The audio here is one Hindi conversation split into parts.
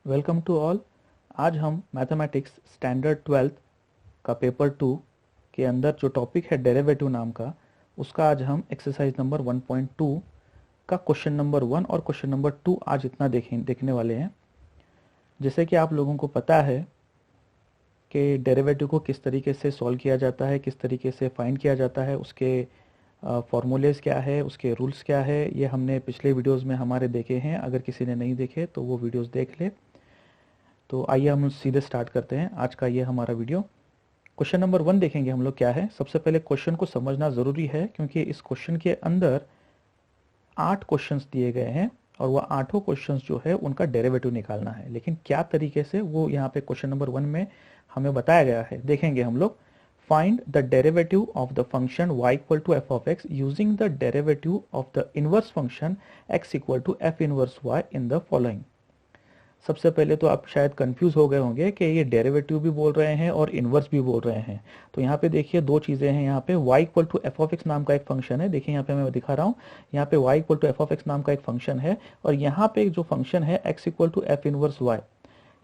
Welcome to all. आज हम मैथमेटिक्स स्टैंडर्ड 12th का पेपर 2 के अंदर जो टॉपिक है डेरिवेटिव नाम का, उसका आज हम एक्सरसाइज नंबर 1.2 का क्वेश्चन नंबर 1 और क्वेश्चन नंबर 2 आज इतना देखने वाले हैं। जैसे कि आप लोगों को पता है कि डेरिवेटिव को किस तरीके से सॉल्व किया जाता है, किस तरीके से फाइंड किया जाता है, उसके फॉर्मूलेज क्या है, उसके रूल्स क्या है, ये हमने पिछले वीडियोस में हमारे देखे हैं। अगर किसी ने नहीं देखे तो वो वीडियोस देख ले। तो आइए हम सीधे स्टार्ट करते हैं आज का ये हमारा वीडियो। क्वेश्चन नंबर 1 देखेंगे हम लोग क्या है। सबसे पहले क्वेश्चन को समझना ज़रूरी है क्योंकि इस क्वेश्चन के अंदर 8 क्वेश्चंस दिए गए हैं और वह 8 क्वेश्चंस जो है उनका डेरिवेटिव निकालना है। लेकिन क्या तरीके से, वो यहाँ पे क्वेश्चन नंबर 1 में हमें बताया गया है, देखेंगे हम लोग। Find the derivative of the function y equal to f of x using the derivative of the inverse function x equal to f inverse y in the following. सबसे पहले तो आप शायद कंफ्यूज हो गए होंगे कि ये डेरिवेटिव भी बोल रहे हैं और इनवर्स भी बोल रहे हैं। तो यहाँ पे देखिए दो चीज़ें हैं। यहाँ पे y equal to f of x नाम का एक फंक्शन है। देखिए यहाँ पे मैं दिखा रहा हूँ, यहाँ पे y equal to f of x नाम का एक फंक्शन है और यहाँ पे जो फंक्शन है x equal to f inverse y,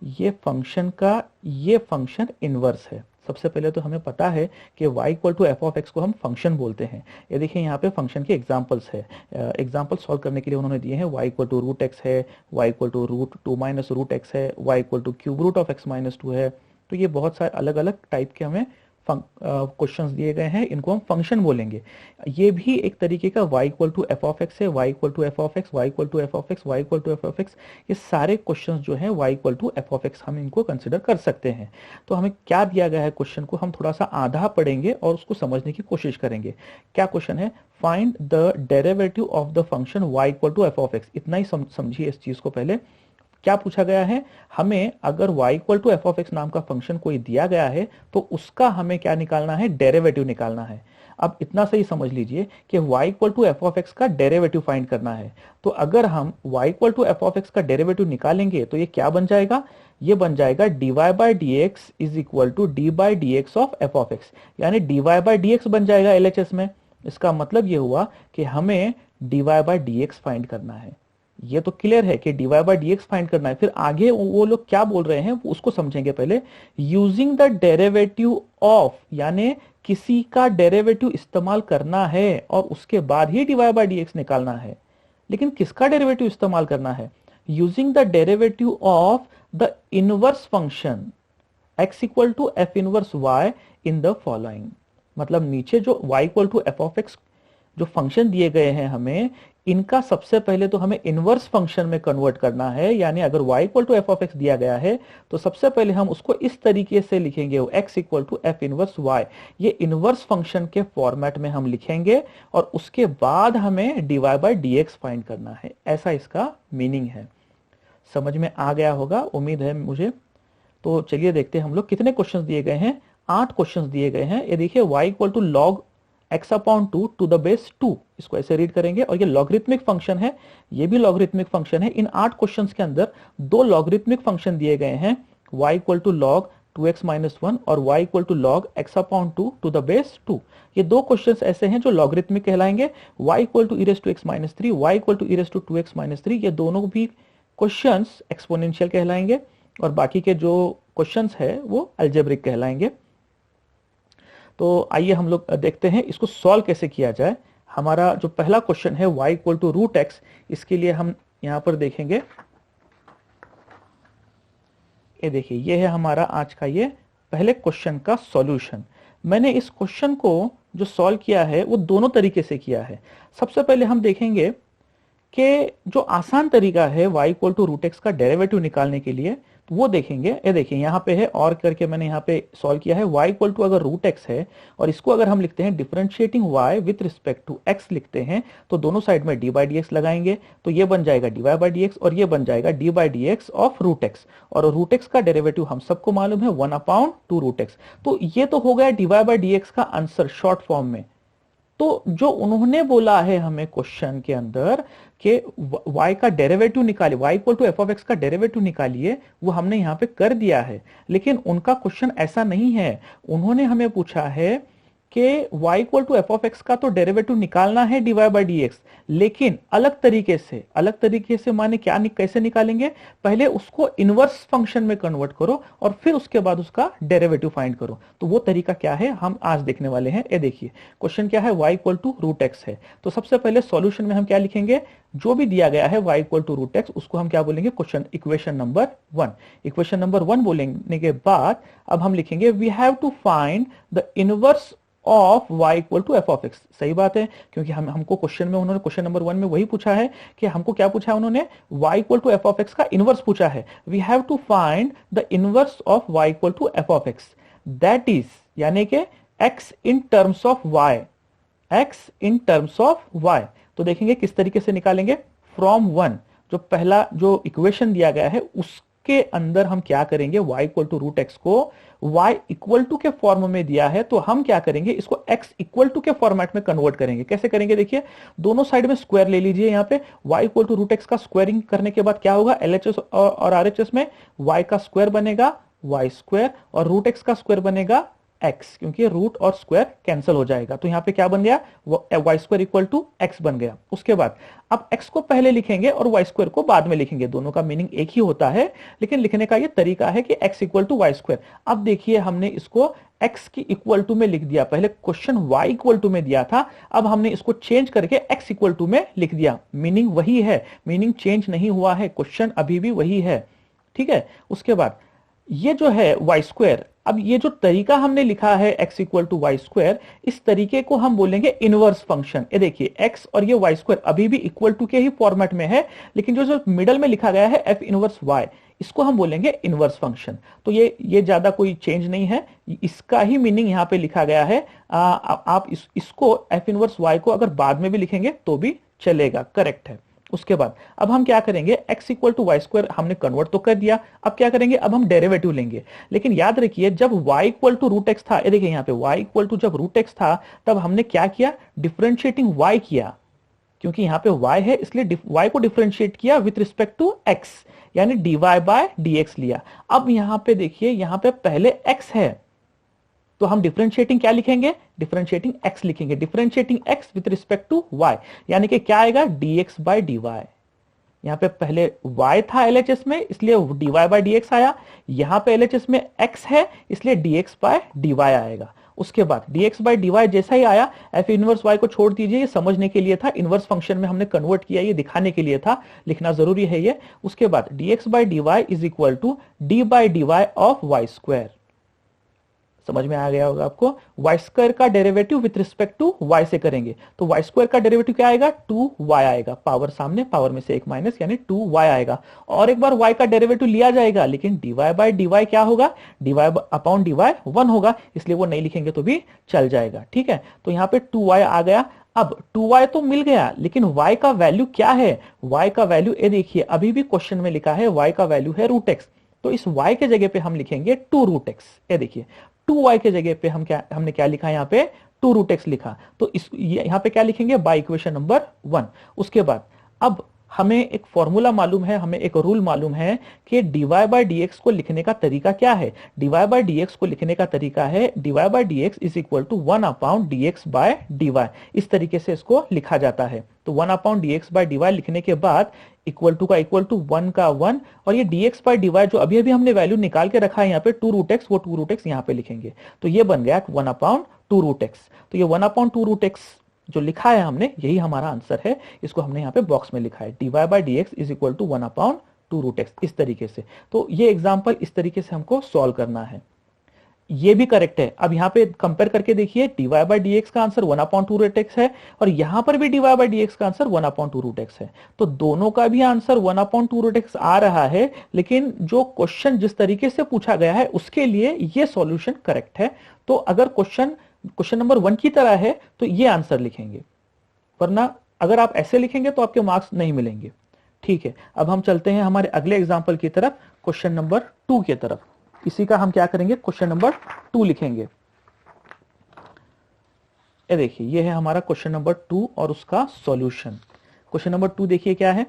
ये फंक्शन का ये फंक्शन इनवर्स है। सबसे पहले तो हमें पता है कि y equal to f of x को हम फंक्शन बोलते हैं। ये देखिए यहाँ पे फंक्शन के एग्जांपल्स है। एग्जांपल सॉल्व करने के लिए उन्होंने दिए हैं y equal to root x है, y equal to root 2 minus root x है, y equal to cube root of x minus 2 है। तो ये बहुत सारे अलग अलग टाइप के हमें क्वेश्चंस दिए गए हैं, इनको हम फंक्शन बोलेंगे। ये भी एक तरीके का y equal to f of x है, y equal to f of x, y equal to f of x, y equal to f of x. ये सारे क्वेश्चंस जो हैं y equal to f of x हम इनको कंसिडर कर सकते हैं। तो हमें क्या दिया गया है क्वेश्चन को हम थोड़ा सा आधा पढ़ेंगे और उसको समझने की कोशिश करेंगे। क्या क्वेश्चन है? Find the derivative of the function y equal to f of x. इतना ही समझिए इस चीज को। पहले क्या पूछा गया है हमें, अगर y equal to f of x नाम का फंक्शन कोई दिया गया है तो उसका हमें क्या निकालना है? डेरिवेटिव निकालना है। अब इतना सही समझ लीजिए कि y equal to f of x का डेरिवेटिव फाइंड करना है। तो अगर हम y equal to f of x का डेरिवेटिव निकालेंगे तो ये क्या बन जाएगा? ये बन जाएगा dy by d x is equal to d by d x of f of x, यानी dy बाई डी एक्स बन जाएगा LHS में। इसका मतलब ये हुआ कि हमें dy by d x find करना है। ये तो क्लियर है कि dy by d x find करना है। फिर आगे वो लोग क्या बोल रहे हैं उसको समझेंगे पहले। यूजिंग द डेरिवेटिव ऑफ, यानी किसी का डेरिवेटिव इस्तेमाल करना है और उसके बाद ही dy बाई डी एक्स निकालना है। लेकिन किसका डेरिवेटिव इस्तेमाल करना है? Using the derivative of the inverse function x equal to f inverse y in the following. मतलब नीचे जो y equal to f of x जो फंक्शन दिए गए हैं हमें, इनका सबसे पहले तो हमें इनवर्स फंक्शन में कन्वर्ट करना है। यानी अगर y equal to f of x दिया गया है तो सबसे पहले हम उसको इस तरीके से लिखेंगे, x equal to f inverse y। ये इनवर्स फंक्शन के फॉर्मेट में हम लिखेंगे और उसके बाद हमें dy by d x find करना है। ऐसा इसका मीनिंग है। समझ में आ गया होगा, उम्मीद है मुझे। तो चलिए देखते हैं हम लोग कितने क्वेश्चंस दिए गए हैं। 8 क्वेश्चंस दिए गए हैं। ये देखिए y equal to log x upon 2 to the base 2, इसको ऐसे रीड करेंगे। और ये लॉगरिथमिक फंक्शन है, ये भी लॉगरिथमिक फंक्शन है। इन 8 क्वेश्चंस के अंदर 2 लॉगरिथमिक फंक्शन दिए गए हैं, y equal to log 2x minus 1 और y equal to log x upon 2 to the base 2। ये 2 क्वेश्चंस ऐसे हैं जो लॉगरिथमिक कहलाएंगे। y equal to e raise to x minus 3, y equal to e raise to 2x minus 3, ये दोनों भी क्वेश्चंस एक्सपोनेंशियल कहलाएंगे और बाकी के जो क्वेश्चंस है वो अलजेब्रिक कहलाएंगे। तो आइए हम लोग देखते हैं इसको सॉल्व कैसे किया जाए। हमारा जो पहला क्वेश्चन है y equal to root x, इसके लिए हम यहां पर देखेंगे। ये देखिए, ये है हमारा आज का ये पहले क्वेश्चन का सॉल्यूशन। मैंने इस क्वेश्चन को जो सॉल्व किया है वो दोनों तरीके से किया है। सबसे पहले हम देखेंगे कि जो आसान तरीका है y equal to root x का डेरिवेटिव निकालने के लिए, तो वो देखेंगे। ये देखिए यहाँ पे है और करके मैंने यहाँ पे सॉल्व किया है। y इक्वल टू अगर रूट एक्स है और इसको अगर हम लिखते हैं differentiating y with respect to x लिखते हैं, तो दोनों साइड में डी बाई डी एक्स लगाएंगे तो ये बन जाएगा d y by d x और ये बन जाएगा d by d x of root x. और रूट एक्स का डेरिवेटिव हम सबको मालूम है 1 अपॉन 2 रूट एक्स। तो ये तो हो गया d y by d x का आंसर शॉर्ट फॉर्म में। तो जो उन्होंने बोला है हमें क्वेश्चन के अंदर कि y का डेरिवेटिव निकालिए, y equal to f of x का डेरिवेटिव निकालिए, वो हमने यहाँ पे कर दिया है। लेकिन उनका क्वेश्चन ऐसा नहीं है। उन्होंने हमें पूछा है कि y equal to f of x का तो डेरिवेटिव निकालना है dy बाई डी एक्स, लेकिन अलग तरीके से माने क्या कैसे निकालेंगे, पहले उसको इनवर्स फंक्शन में कन्वर्ट करो और फिर उसके बाद उसका डेरिवेटिव फाइंड करो। तो वो तरीका क्या है हम आज देखने वाले हैं। ये देखिए क्वेश्चन क्या है, y equal to root x है। तो सबसे पहले सॉल्यूशन में हम क्या लिखेंगे, जो भी दिया गया है y equal to root x उसको हम क्या बोलेंगे, question equation number 1। Equation number 1 बोलने के बाद अब हम लिखेंगे we have to find the inverse of y equal to f of x. सही बात है, क्योंकि हमको क्वेश्चन में उन्होंने क्वेश्चन नंबर 1 में वही पूछा है कि हमको क्या पूछा है, उन्होंने y equal to f of x का इनवर्स पूछा है। We have to find the inverse of y equal to f of x, that is यानी कि x in terms of y, x in terms of y। तो देखेंगे किस तरीके से निकालेंगे, फ्रॉम 1 जो पहला जो इक्वेशन दिया गया है उसके अंदर हम क्या करेंगे, y equal to root x को y इक्वल टू के फॉर्म में दिया है, तो हम क्या करेंगे इसको x इक्वल टू के फॉर्मेट में कन्वर्ट करेंगे। कैसे करेंगे, देखिए दोनों साइड में स्क्वायर ले लीजिए। यहाँ पे y equal to root x का स्क्वायरिंग करने के बाद क्या होगा, LHS और RHS में y का स्क्वायर बनेगा y स्क्वायर और रूट एक्स का स्क्वायर बनेगा x, क्योंकि रूट और स्क्वायर कैंसिल हो जाएगा। तो यहाँ पे क्या बन गया, y square equal to x बन गया। उसके बाद अब x को पहले लिखेंगे और y स्क्वायर को बाद में लिखेंगे, दोनों का मीनिंग एक ही होता है, लेकिन लिखने का ये तरीका है कि x equal to y square. अब देखिए हमने इसको x की इक्वल टू में लिख दिया, पहले क्वेश्चन y इक्वल टू में दिया था, अब हमने इसको चेंज करके x इक्वल टू में लिख दिया। मीनिंग वही है, मीनिंग चेंज नहीं हुआ है, क्वेश्चन अभी भी वही है। ठीक है, उसके बाद ये जो है वाई स्क्वायर, अब ये जो तरीका हमने लिखा है x equal to y square, इस तरीके को हम बोलेंगे इनवर्स फंक्शन। ये देखिए x और ये वाई स्क्वायर अभी भी इक्वल टू के ही फॉर्मेट में है, लेकिन जो मिडल में लिखा गया है f इनवर्स y, इसको हम बोलेंगे इनवर्स फंक्शन। तो ये ज्यादा कोई चेंज नहीं है, इसका ही मीनिंग यहाँ पे लिखा गया है। आप इसको f इनवर्स y को अगर बाद में भी लिखेंगे तो भी चलेगा, करेक्ट है। उसके बाद अब हम क्या करेंगे, x equal to y square हमने कन्वर्ट तो कर दिया, अब क्या करेंगे, अब हम डेरिवेटिव लेंगे। लेकिन याद रखिए जब y equal to root x था, ये देखिए यहाँ पे y इक्वल टू जब रूट एक्स था तब हमने क्या किया, डिफरेंशिएटिंग y किया, क्योंकि यहाँ पे y है इसलिए y को डिफरेंशिएट किया विथ रिस्पेक्ट टू x, यानी dy बाय dx लिया। अब यहाँ पे देखिए यहाँ पे पहले x है तो हम डिफरेंशिएटिंग क्या लिखेंगे, डिफरेंशिएटिंग x लिखेंगे, differentiating x with respect to y, यानी कि क्या आएगा dx बाय dy। यहाँ पे पहले y था LHS में इसलिए dy बाय dx आया, यहाँ पे LHS में x है इसलिए dx बाय dy आएगा। उसके बाद dx बाय dy जैसा ही आया, f इनवर्स y को छोड़ दीजिए, ये समझने के लिए था, इनवर्स फंक्शन में हमने कन्वर्ट किया, ये दिखाने के लिए था, लिखना जरूरी है ये। उसके बाद dx by dy is equal to d by dy of y square. समझ में आ गया होगा आपको, वाई स्क्वायर का derivative with respect to y से करेंगे, तो वाई स्क्वायर का डेरिवेटिव क्या आएगा, 2y आएगा, पावर सामने, पावर में से एक माइनस, यानी 2y आएगा। और एक बार y का डेरिवेटिव लिया जाएगा, लेकिन dy बाय dy क्या होगा, dy अपॉन dy 1 होगा, इसलिए वो नहीं लिखेंगे तो भी चल जाएगा। ठीक है, तो यहाँ पे 2y आ गया। अब 2y तो मिल गया, लेकिन y का वैल्यू क्या है, y का वैल्यू ये देखिए अभी भी क्वेश्चन में लिखा है y का वैल्यू है रूट एक्स, तो इस y के जगह पे हम लिखेंगे 2 रूट एक्स। ये देखिए 2y के जगह पे हमने क्या लिखा है, यहाँ पे 2 रूट एक्स लिखा, तो यहाँ पे क्या लिखेंगे, बाय इक्वेशन नंबर 1। उसके बाद अब हमें एक फॉर्मूला मालूम है, हमें एक रूल मालूम है कि dy बाय dx को लिखने का तरीका क्या है। dy बाय dx को लिखने का तरीका है dy by dx is equal to 1 upon dx by dy, इस तरीके से इसको लिखा जाता है। तो 1 अपॉन dx बाय dy लिखने के बाद इक्वल टू का इक्वल टू 1 का 1, और ये dx बाय dy जो अभी अभी हमने वैल्यू निकाल के रखा है यहाँ पे 2 रूट एक्स, वो 2 रूट एक्स यहाँ पे लिखेंगे, तो ये बन गया 1 अपॉन 2 रूट एक्स। तो ये 1 अपॉन 2 रूट एक्स जो लिखा है हमने, यही हमारा आंसर है, इसको हमने यहाँ पे बॉक्स में लिखा है, dy by dx is equal to 1 upon 2 root x, इस तरीके से। तो ये एग्जाम्पल इस तरीके से हमको सॉल्व करना है, ये भी करेक्ट है। अब यहाँ पे कंपेयर करके देखिए, dy बाय dx का आंसर 1 अपॉन 2 रूट एक्स है, और यहाँ पर भी dy बाय dx का आंसर 1 अपॉन 2 रूट एक्स है, तो दोनों का भी आंसर 1 अपॉन 2 रूट एक्स आ रहा है, लेकिन जो क्वेश्चन जिस तरीके से पूछा गया है उसके लिए ये सॉल्यूशन करेक्ट है। तो अगर क्वेश्चन नंबर 1 की तरह है तो ये आंसर लिखेंगे, वरना अगर आप ऐसे लिखेंगे तो आपके मार्क्स नहीं मिलेंगे। ठीक है, अब हम चलते हैं हमारे अगले एग्जाम्पल की तरफ, क्वेश्चन नंबर 2 की तरफ। इसी का हम क्या करेंगे, क्वेश्चन नंबर 2 लिखेंगे। ये देखिए ये है हमारा क्वेश्चन नंबर 2 और उसका सॉल्यूशन। क्वेश्चन नंबर 2 देखिए क्या है,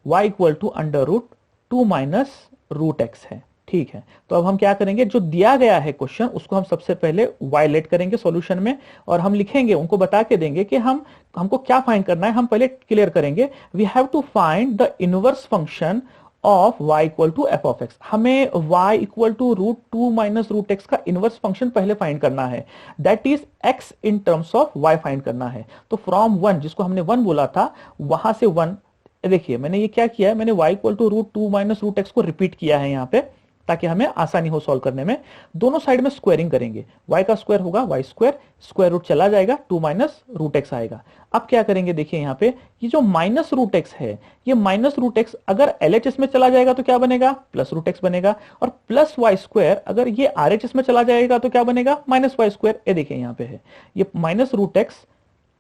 y equal to under root 2 minus root x है। ठीक है, तो अब हम क्या करेंगे, जो दिया गया है क्वेश्चन उसको हम सबसे पहले वायलेट करेंगे सॉल्यूशन में, और हम लिखेंगे, उनको बता के देंगे कि हमको क्या फाइंड करना है। हम पहले क्लियर करेंगे, we have to find the inverse function of y equal to f of x. हमें y equal to √2 minus root x का इनवर्स फंक्शन पहले फाइंड करना है, that is x in terms of y find करना है। तो फ्रॉम 1, जिसको हमने 1 बोला था, वहां से 1, देखिए मैंने ये क्या किया है, मैंने y equal to √2 minus root x को रिपीट किया है यहाँ पे, ताकि हमें आसानी हो सॉल्व करने में। दोनों साइड में स्क्वायरिंग करेंगे, y का स्क्वायर होगा y स्क्वायर, स्क्वायर रूट चला जाएगा, 2 माइनस रूट एक्स आएगा। अब क्या करेंगे, देखिए यहाँ पे ये जो माइनस रूट एक्स है, ये माइनस रूट एक्स अगर LHS में चला जाएगा तो क्या बनेगा, प्लस रूट एक्स बनेगा, और प्लस वाई स्क्वायर अगर ये RHS में चला जाएगा तो क्या बनेगा, माइनस वाई स्क्वायर। ये देखिए यहाँ पे है, ये माइनस रूट एक्स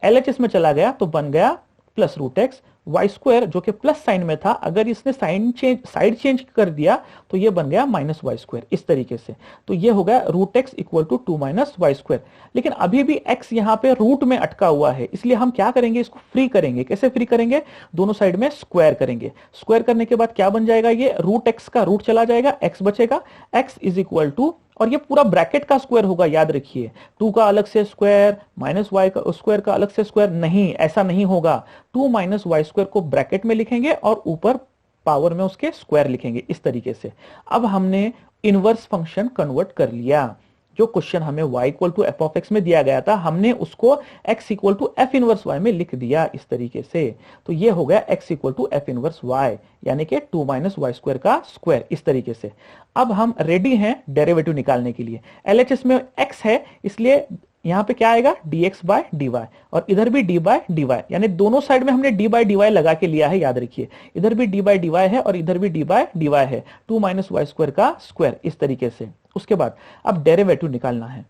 LHS में चला गया तो बन गया plus root x, y square जो कि प्लस साइन में था, अगर इसने साइड चेंज कर दिया तो ये बन गया माइनस वाई स्क्वायर, इस तरीके से। तो ये हो गया root x equal to 2 minus y square. लेकिन अभी भी एक्स यहाँ पे रूट में अटका हुआ है, इसलिए हम क्या करेंगे, इसको फ्री करेंगे। कैसे फ्री करेंगे, दोनों साइड में स्क्वायर करेंगे। स्क्वायर करने के बाद क्या बन जाएगा, ये रूट एक्स का रूट चला जाएगा, एक्स बचेगा, एक्स इज इक्वल टू, और ये पूरा ब्रैकेट का स्क्वायर होगा, याद रखिए, 2 का अलग से स्क्वायर, माइनस वाई का स्क्वायर का अलग से स्क्वायर नहीं, ऐसा नहीं होगा। 2 माइनस वाई स्क्वायर को ब्रैकेट में लिखेंगे और ऊपर पावर में उसके स्क्वायर लिखेंगे, इस तरीके से। अब हमने इनवर्स फंक्शन कन्वर्ट कर लिया। जो क्वेश्चन हमें y equal to f of x में दिया गया था, हमने उसको x equal to f inverse y में लिख दिया, इस तरीके से। तो ये हो गया x equal to f inverse y, यानी कि 2 माइनस वाई स्क्वायर का स्क्वायर, इस तरीके से। अब हम रेडी हैं डेरिवेटिव निकालने के लिए। LHS में x है, इसलिए यहां पे क्या आएगा, dx बाय dy, और इधर भी d बाय dy, यानी दोनों साइड में हमने d बाय dy लगा के लिया है, याद रखिए। इधर भी d बाय dy है और इधर भी d बाय dy है, 2 माइनस वाई स्क्वायर का स्क्वायर, इस तरीके से। उसके बाद अब डेरिवेटिव निकालना है।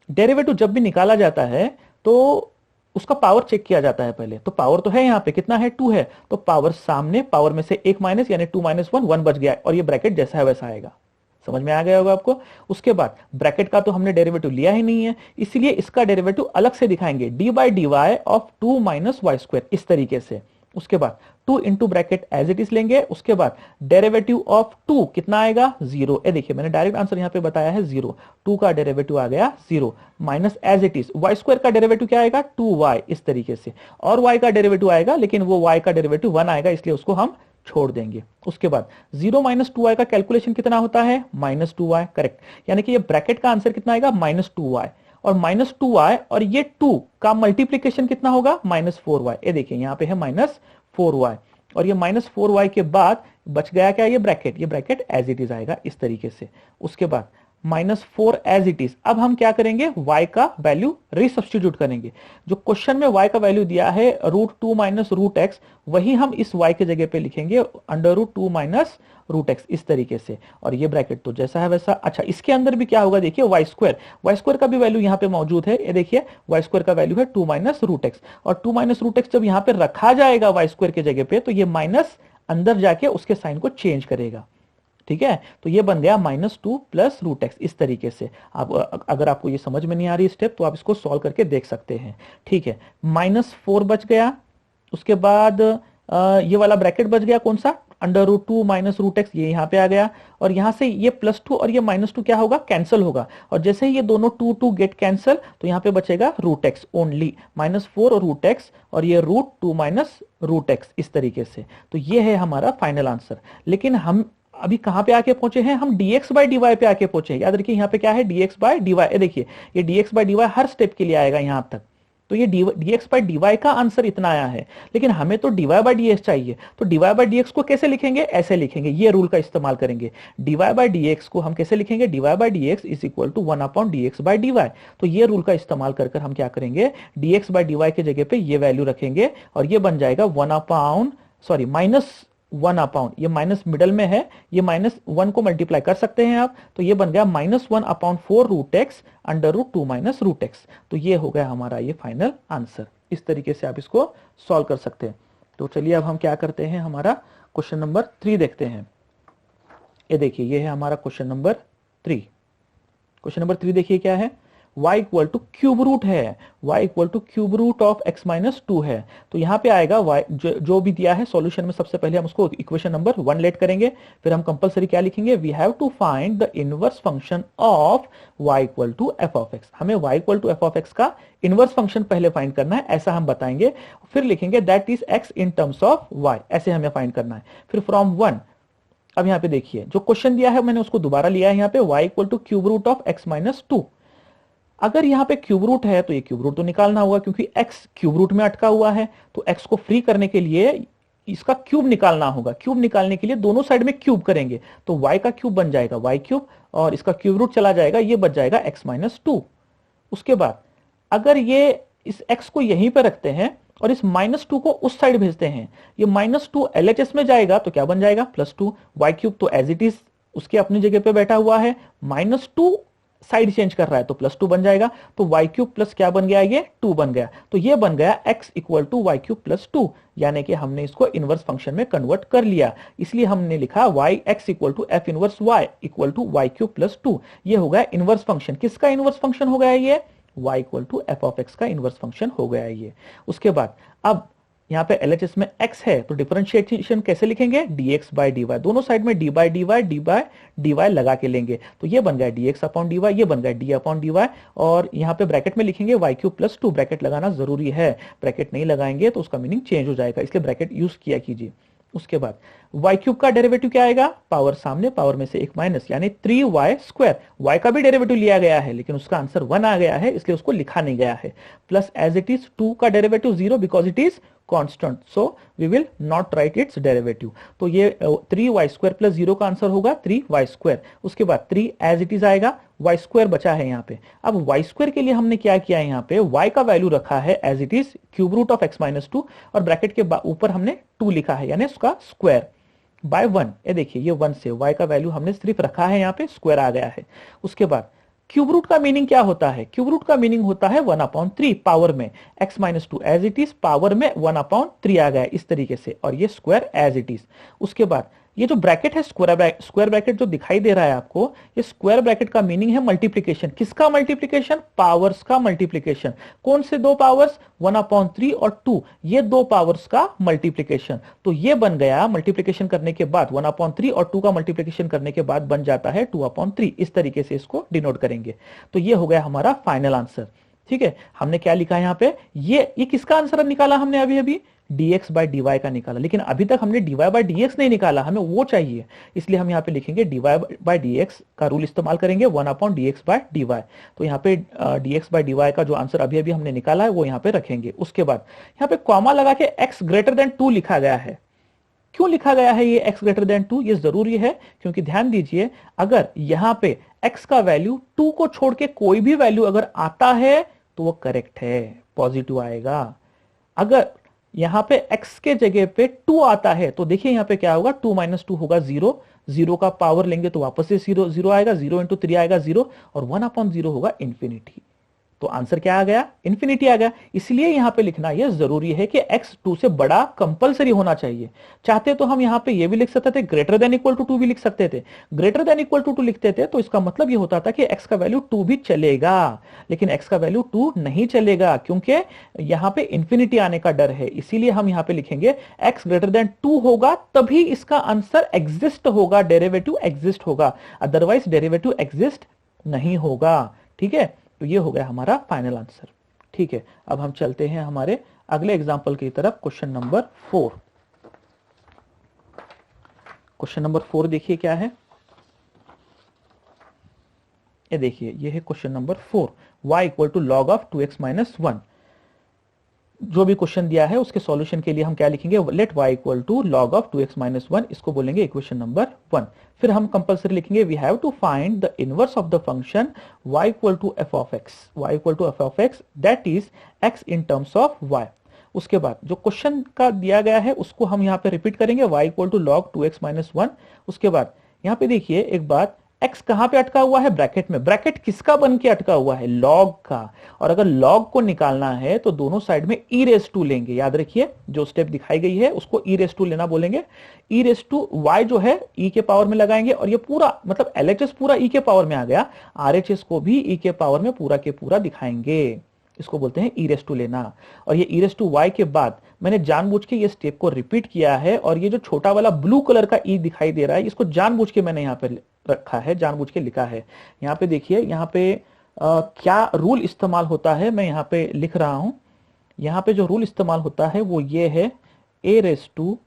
डेरिवेटिव जब भी निकाला जाता है तो उसका पावर चेक किया जाता है पहले। तो पावर तो है यहाँ पे, कितना है, 2 है, तो पावर सामने, पावर में से 1 माइनस, यानी 2 माइनस 1, 1 बच गया, और ये ब्रैकेट जैसा है वैसा आएगा। समझ में आ गया होगा आपको। उसके बाद ब्रैकेट का तो हमने डेरिवेटिव लिया ही नहीं है, इसलिए इसका डेरिवेटिव अलग से दिखाएंगे, d by d y of 2 minus y square, इस तरीके से। उसके बाद 2 into bracket as it is लेंगे। उसके बाद डेरिवेटिव ऑफ 2 कितना आएगा, 0। ये देखिए मैंने डायरेक्ट आंसर यहां पे बताया है 0, 2 का डेरिवेटिव आ गया 0, minus as it is y square का डेरिवेटिव क्या आएगा, 2y, इस तरीके से। और y का डेरिवेटिव आएगा, लेकिन वो y का डेरिवेटिव 1 आएगा, इसलिए उसको हम छोड़ देंगे। उसके बाद 0 माइनस 2y का कैलकुलेशन कितना होता है, माइनस 2y, करेक्ट। यानी कि ये ब्रैकेट का आंसर कितना आएगा, माइनस 2y, और माइनस 2y और ये 2 का मल्टीप्लीकेशन कितना होगा, माइनस 4y। ये देखिए यहाँ पे है माइनस 4y, और ये माइनस 4y के बाद बच गया क्या, ये ब्रैकेट एज इट इज आएगा, इस तरीके से। उसके बाद -4 एज इट इज। अब हम क्या करेंगे, y का वैल्यू रिसब्स्टिट्यूट करेंगे। जो क्वेश्चन में y का वैल्यू दिया है √2 माइनस रूट एक्स, वही हम इस y के जगह पे लिखेंगे √2 माइनस रूट एक्स, इस तरीके से। और ये ब्रैकेट तो जैसा है वैसा। अच्छा, इसके अंदर भी क्या होगा, देखिए वाई स्क्वायर का भी वैल्यू यहाँ पे मौजूद है। ये देखिए वाई स्क्वायर का वैल्यू है 2 माइनस रूट एक्स, और 2 माइनस रूट एक्स जब यहाँ पे रखा जाएगा वाई स्क्वायर के जगह पे, तो ये माइनस अंदर जाके उसके साइन को चेंज करेगा, ठीक है। तो ये बन गया -2 प्लस रूट एक्स, इस तरीके से। आप अगर आपको ये समझ में नहीं आ रही स्टेप, तो आप इसको सॉल्व करके देख सकते हैं, ठीक है। -4 बच गया। उसके बाद ये वाला ब्रैकेट बच गया, कौन सा, √2 माइनस रूट एक्स, ये यहाँ पे आ गया। और यहाँ से ये +2 और ये -2 क्या होगा, कैंसिल होगा। और जैसे ही ये दोनों 2 गेट कैंसिल, तो यहाँ पे बचेगा रूट एक्स ओनली, -4 और रूट एक्स, और ये √2 माइनस रूट एक्स, इस तरीके से। तो ये है हमारा फाइनल आंसर। लेकिन हम अभी कहां पे आके पहुंचे हैं, हम dx बाई dy पे आके पहुंचे हैं। याद रखिए यहाँ पे क्या है, dx बाई dy। ये देखिए ये dx by dy her step के लिए आएगा यहां तक। तो ये dx बाई dy का आंसर इतना आया है, लेकिन हमें तो dy बाई dx चाहिए। तो dy बाई dx को कैसे लिखेंगे, ऐसे लिखेंगे, ये रूल का इस्तेमाल करेंगे। dy बाई dx को हम कैसे लिखेंगे, dy by dx is equal to 1/dx by dy। तो ये रूल का इस्तेमाल कर हम क्या करेंगे, dx बाई dy के जगह पे ये वैल्यू रखेंगे, और ये बन जाएगा -1, ये माइनस मिडल में है, ये -1 को मल्टीप्लाई कर सकते हैं आप। तो ये बन गया -1/4 root x √2 minus root x. तो ये हो गया हमारा ये फाइनल आंसर। इस तरीके से आप इसको सॉल्व कर सकते हैं। तो चलिए अब हम क्या करते हैं, हमारा क्वेश्चन नंबर 3 देखते हैं। ये देखिए ये है हमारा क्वेश्चन नंबर 3। क्वेश्चन नंबर 3 देखिए क्या है, y equal to cube root है, y equal to cube root of x minus 2 है। तो यहाँ पे आएगा y जो भी दिया है सॉल्यूशन में, सबसे पहले हम उसको इक्वेशन नंबर 1 लेट करेंगे, फिर हम कंपलसरी क्या लिखेंगे, we have to find the inverse function of y equal to f of x. हमें y equal to f of x का इनवर्स फंक्शन पहले फाइंड करना है, ऐसा हम बताएंगे। फिर लिखेंगे that is x in terms of y, ऐसे हमें फाइंड करना है। फिर फ्रॉम 1, अब यहाँ पे देखिए जो क्वेश्चन दिया है मैंने उसको दोबारा लिया है यहाँ पे, y equal to cube root of x minus 2। अगर यहाँ पे क्यूब रूट है तो ये क्यूब रूट तो निकालना होगा, क्योंकि x क्यूब रूट में अटका हुआ है, तो x को फ्री करने के लिए इसका क्यूब निकालना होगा। क्यूब निकालने के लिए दोनों साइड में क्यूब करेंगे, तो y का क्यूब बन जाएगा y क्यूब, और इसका क्यूब रूट चला जाएगा, ये बच जाएगा x माइनस 2। उसके बाद अगर ये इस x को यहीं पर रखते हैं और इस -2 को उस साइड भेजते हैं, ये -2 LHS में जाएगा तो क्या बन जाएगा, +2। y क्यूब तो एज इट इज उसके अपनी जगह पे बैठा हुआ है, -2 साइड चेंज कर रहा है तो +2 बन जाएगा, तो y क्यूब प्लस क्या बन गया, ये 2 बन गया। तो ये बन गया x equal to y cube plus 2, यानी कि हमने इसको इनवर्स फंक्शन में कन्वर्ट कर लिया। इसलिए हमने लिखा y x equal to f inverse y equal to y cube plus 2। ये हो गया इनवर्स फंक्शन। किसका इनवर्स फंक्शन हो गया, ये y equal to f of x का इनवर्स फंक्शन हो गया ये। उसके बाद अब यहाँ पे LHS में x है तो डिफरेंशिएशन कैसे लिखेंगे, dx बाय dy, दोनों साइड में d बाय dy लगा के लेंगे, तो ये बन गया dx अपॉन dy, ये बन गया d अपॉन dy, और यहाँ पे ब्रैकेट में लिखेंगे y क्यूब प्लस 2, ब्रैकेट लगाना जरूरी है, ब्रैकेट नहीं लगाएंगे तो उसका मीनिंग चेंज हो जाएगा, इसलिए ब्रैकेट यूज किया कीजिए। उसके बाद y क्यूब का डेरिवेटिव क्या आएगा, पावर सामने, पावर में से एक माइनस, यानी 3y स्क्वायर। y का भी डेरिवेटिव लिया गया है लेकिन उसका आंसर 1 आ गया है इसलिए उसको लिखा नहीं गया है। प्लस एज इट इज 2 का derivative 0 because it is constant, so we will not write its derivative. तो ये 3y स्क्वायर प्लस 0 का आंसर होगा 3y स्क्वायर। उसके बाद 3 एज इट इज आएगा, y स्क्वायर बचा है यहाँ पे। अब y स्क्वायर के लिए हमने क्या किया है, यहाँ पे y का वैल्यू रखा है as it is cube root of x minus 2, और ब्रैकेट के ऊपर हमने 2 लिखा है यानी उसका स्क्वायर बाय 1। ये देखिए ये 1 से y का वैल्यू हमने सिर्फ रखा है, यहाँ पे स्क्वायर आ गया है। उसके बाद क्यूब रूट का मीनिंग क्या होता है, क्यूब रूट का मीनिंग होता है 1/3 पावर में, x minus 2 as it is power में 1/3 आ गया इस तरीके से, और ये स्क्वायर एज इट इज। उसके बाद ये जो ब्रैकेट है स्क्वायर ब्रैकेट जो दिखाई दे रहा है आपको, ये स्क्वायर ब्रैकेट का मीनिंग है मल्टीप्लीकेशन। किसका मल्टीप्लीकेशन, पावर्स का मल्टीप्लीकेशन। कौन से दो पावर्स, 1/3 और 2, ये दो पावर्स का मल्टीप्लीकेशन। तो ये बन गया मल्टीप्लीकेशन करने के बाद 1/3 और 2 का मल्टीप्लीकेशन करने के बाद बन जाता है 2/3। इस तरीके से इसको डिनोट करेंगे। तो ये हो गया हमारा फाइनल आंसर। ठीक है, हमने क्या लिखा है यहाँ पे, ये किसका आंसर निकाला हमने अभी अभी, dx बाय dy का निकाला, लेकिन अभी तक हमने dy बाय dx नहीं निकाला, हमें वो चाहिए, इसलिए हम यहाँ पे लिखेंगे dy बाय dx का रूल इस्तेमाल करेंगे 1/dx बाय dy। तो यहाँ पे dx बाय dy का जो आंसर अभी अभी हमने निकाला है वो यहाँ पे रखेंगे। उसके बाद यहाँ पे कॉमा लगा के x ग्रेटर देन 2 लिखा गया है। क्यों लिखा गया है ये x ग्रेटर देन 2, ये जरूरी है क्योंकि ध्यान दीजिए अगर यहाँ पे x का वैल्यू 2 को छोड़ के कोई भी वैल्यू अगर आता है तो वो करेक्ट है, पॉजिटिव आएगा। अगर यहाँ पे x के जगह पे 2 आता है तो देखिए यहाँ पे क्या होगा, 2 माइनस 2 होगा 0, 0 का पावर लेंगे तो वापस से 0 आएगा, 0 इंटू 3 आएगा 0, और 1/0 होगा इंफिनिटी। तो आंसर क्या आ गया, इंफिनिटी आ गया। इसलिए यहां पे लिखना यह जरूरी है कि x 2 से बड़ा कंपलसरी होना चाहिए। चाहते तो हम यहां पे ये भी लिख सकते थे, ग्रेटर देन इक्वल टू 2 भी लिख सकते थे। ग्रेटर देन इक्वल टू 2 लिखते थे तो इसका मतलब ये होता था कि x का वैल्यू 2 भी चलेगा, लेकिन x का वैल्यू 2 नहीं चलेगा क्योंकि यहां पे इंफिनिटी आने का डर है। इसीलिए हम यहां पे लिखेंगे x ग्रेटर देन 2 होगा तभी इसका आंसर एग्जिस्ट होगा, डेरिवेटिव एग्जिस्ट होगा, अदरवाइज डेरिवेटिव एग्जिस्ट नहीं होगा। ठीक है, तो ये हो गया हमारा फाइनल आंसर। ठीक है, अब हम चलते हैं हमारे अगले एग्जांपल की तरफ, क्वेश्चन नंबर 4। क्वेश्चन नंबर 4 देखिए क्या है, ये देखिए ये है question number 4, y equal to log of 2x minus 1। जो भी क्वेश्चन दिया है उसके सॉल्यूशन के लिए हम क्या लिखेंगे, let y equal to log of 2x minus 1, इसको बोलेंगे इक्वेशन नंबर 1। फिर हम कंपलसरी लिखेंगे we have to find the inverse of the function y equal to f of x, y equal to f of x that is x in terms of y। उसके बाद जो क्वेश्चन का दिया गया है उसको हम यहाँ पे रिपीट करेंगे, y equal to log 2x minus 1। उसके बाद यहाँ पे देखिए एक बात, x कहां पे अटका हुआ है, ब्रैकेट में। ब्रैकेट किसका बन के अटका हुआ है, लॉग का। और अगर लॉग को निकालना है तो दोनों साइड में ई रेस टू लेंगे, याद रखिए जो स्टेप दिखाई गई है उसको ई रेस टू लेना बोलेंगे। ई रेस टू वाई जो है ई के पावर में लगाएंगे, और ये पूरा मतलब एलएचएस पूरा ई के पावर में आ गया, आरएचएस को भी ई के पावर में पूरा के पूरा दिखाएंगे, इसको बोलते हैं ई रेस टू लेना। और ये ई रेस टू वाई के बाद मैंने जानबूझ के ये स्टेप को रिपीट किया है, और ये जो छोटा वाला ब्लू कलर का ई दिखाई दे रहा है इसको जानबूझ के मैंने यहाँ पे रखा है, जानबूझ के लिखा है। यहाँ पे देखिए, यहाँ पे क्या रूल इस्तेमाल होता है मैं यहाँ पे लिख रहा हूं। यहाँ पे जो रूल इस्तेमाल होता है वो ये है, a raise to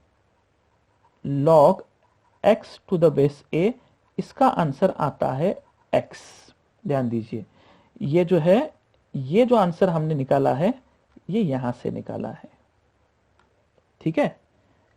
log x to the base a, इसका आंसर आता है एक्स। ध्यान दीजिए, ये जो है, ये जो आंसर हमने निकाला है ये यहां से निकाला है, ठीक है।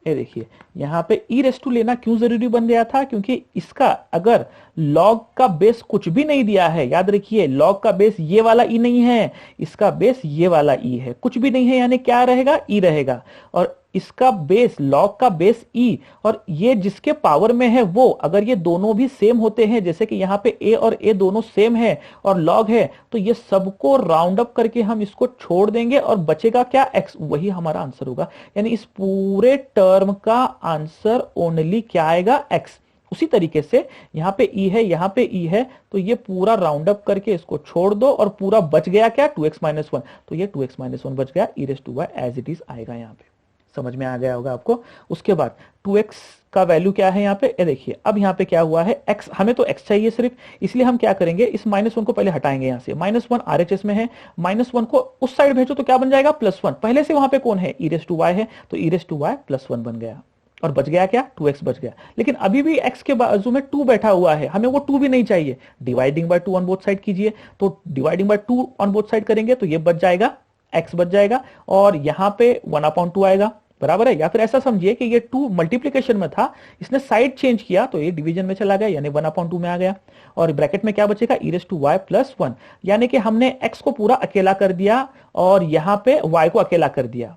ये देखिए यहां पे ई रेस टू लेना क्यों जरूरी बन गया था, क्योंकि इसका अगर लॉग का बेस कुछ भी नहीं दिया है, याद रखिए लॉग का बेस ये वाला ई नहीं है, इसका बेस ये वाला ई है, कुछ भी नहीं है यानी क्या रहेगा, ई रहेगा। और इसका बेस, लॉग का बेस ई, और ये जिसके पावर में है वो, अगर ये दोनों भी सेम होते हैं, जैसे कि यहाँ पे ए और ए दोनों सेम है और लॉग है, तो ये सबको राउंड अप करके हम इसको छोड़ देंगे और बचेगा क्या, एक्स, वही हमारा आंसर होगा। यानी इस पूरे टर्म का आंसर ओनली क्या आएगा, एक्स। उसी तरीके से यहाँ पे ई है, यहाँ पे ई है, तो ये पूरा राउंड अप करके इसको छोड़ दो और पूरा बच गया क्या, 2x-1, तो ये 2x-1 बच गया, e raise to y as it is आएगा। यहाँ पे समझ में आ गया होगा आपको। उसके बाद 2x का वैल्यू क्या है यहाँ पे, ये देखिए अब यहाँ पे क्या हुआ है, x, हमें तो x चाहिए सिर्फ, इसलिए हम क्या करेंगे, इस -1 को पहले हटाएंगे यहाँ से। -1 आरएचएस में है, -1 को उस साइड भेजो तो क्या बन जाएगा, +1। पहले से वहां पे कौन है, ई रेस टू वाई है, तो ई रेस टू वाई +1 बन गया, और बच गया क्या, 2x बच गया। लेकिन अभी भी x के बाजू में 2 बैठा हुआ है, हमें वो 2 भी नहीं चाहिए। Dividing by 2 on both side कीजिए, तो dividing by 2 on both side करेंगे तो ये बच जाएगा, x बच जाएगा, और यहाँ पे 1/2 आएगा, बराबर है। या फिर ऐसा समझिए कि ये 2 मल्टीप्लीकेशन में था, इसने साइड चेंज किया तो ये डिवीजन में चला गया, यानी 1/2 में आ गया। और ब्रैकेट में क्या बचेगा, ई रेस टू वाई +1, यानी कि हमने x को पूरा अकेला कर दिया और यहां पे y को अकेला कर दिया।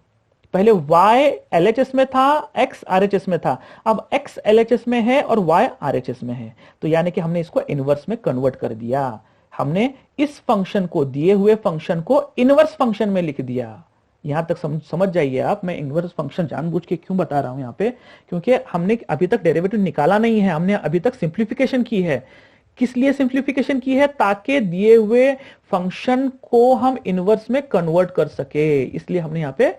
पहले y LHS में था, x RHS में था, अब x LHS में है और y RHS में है, तो यानी कि हमने इसको इनवर्स में कन्वर्ट कर दिया। हमने इस फंक्शन को, दिए हुए फंक्शन को इनवर्स फंक्शन में लिख दिया। यहां तक समझ जाइए आप, मैं इनवर्स फंक्शन जानबूझ के क्यों बता रहा हूं यहाँ पे, क्योंकि हमने अभी तक डेरिवेटिव निकाला नहीं है, हमने अभी तक सिंप्लीफिकेशन की है। किस लिए सिंप्लीफिकेशन की है, ताकि दिए हुए फंक्शन को हम इनवर्स में कन्वर्ट कर सके, इसलिए हमने यहाँ पे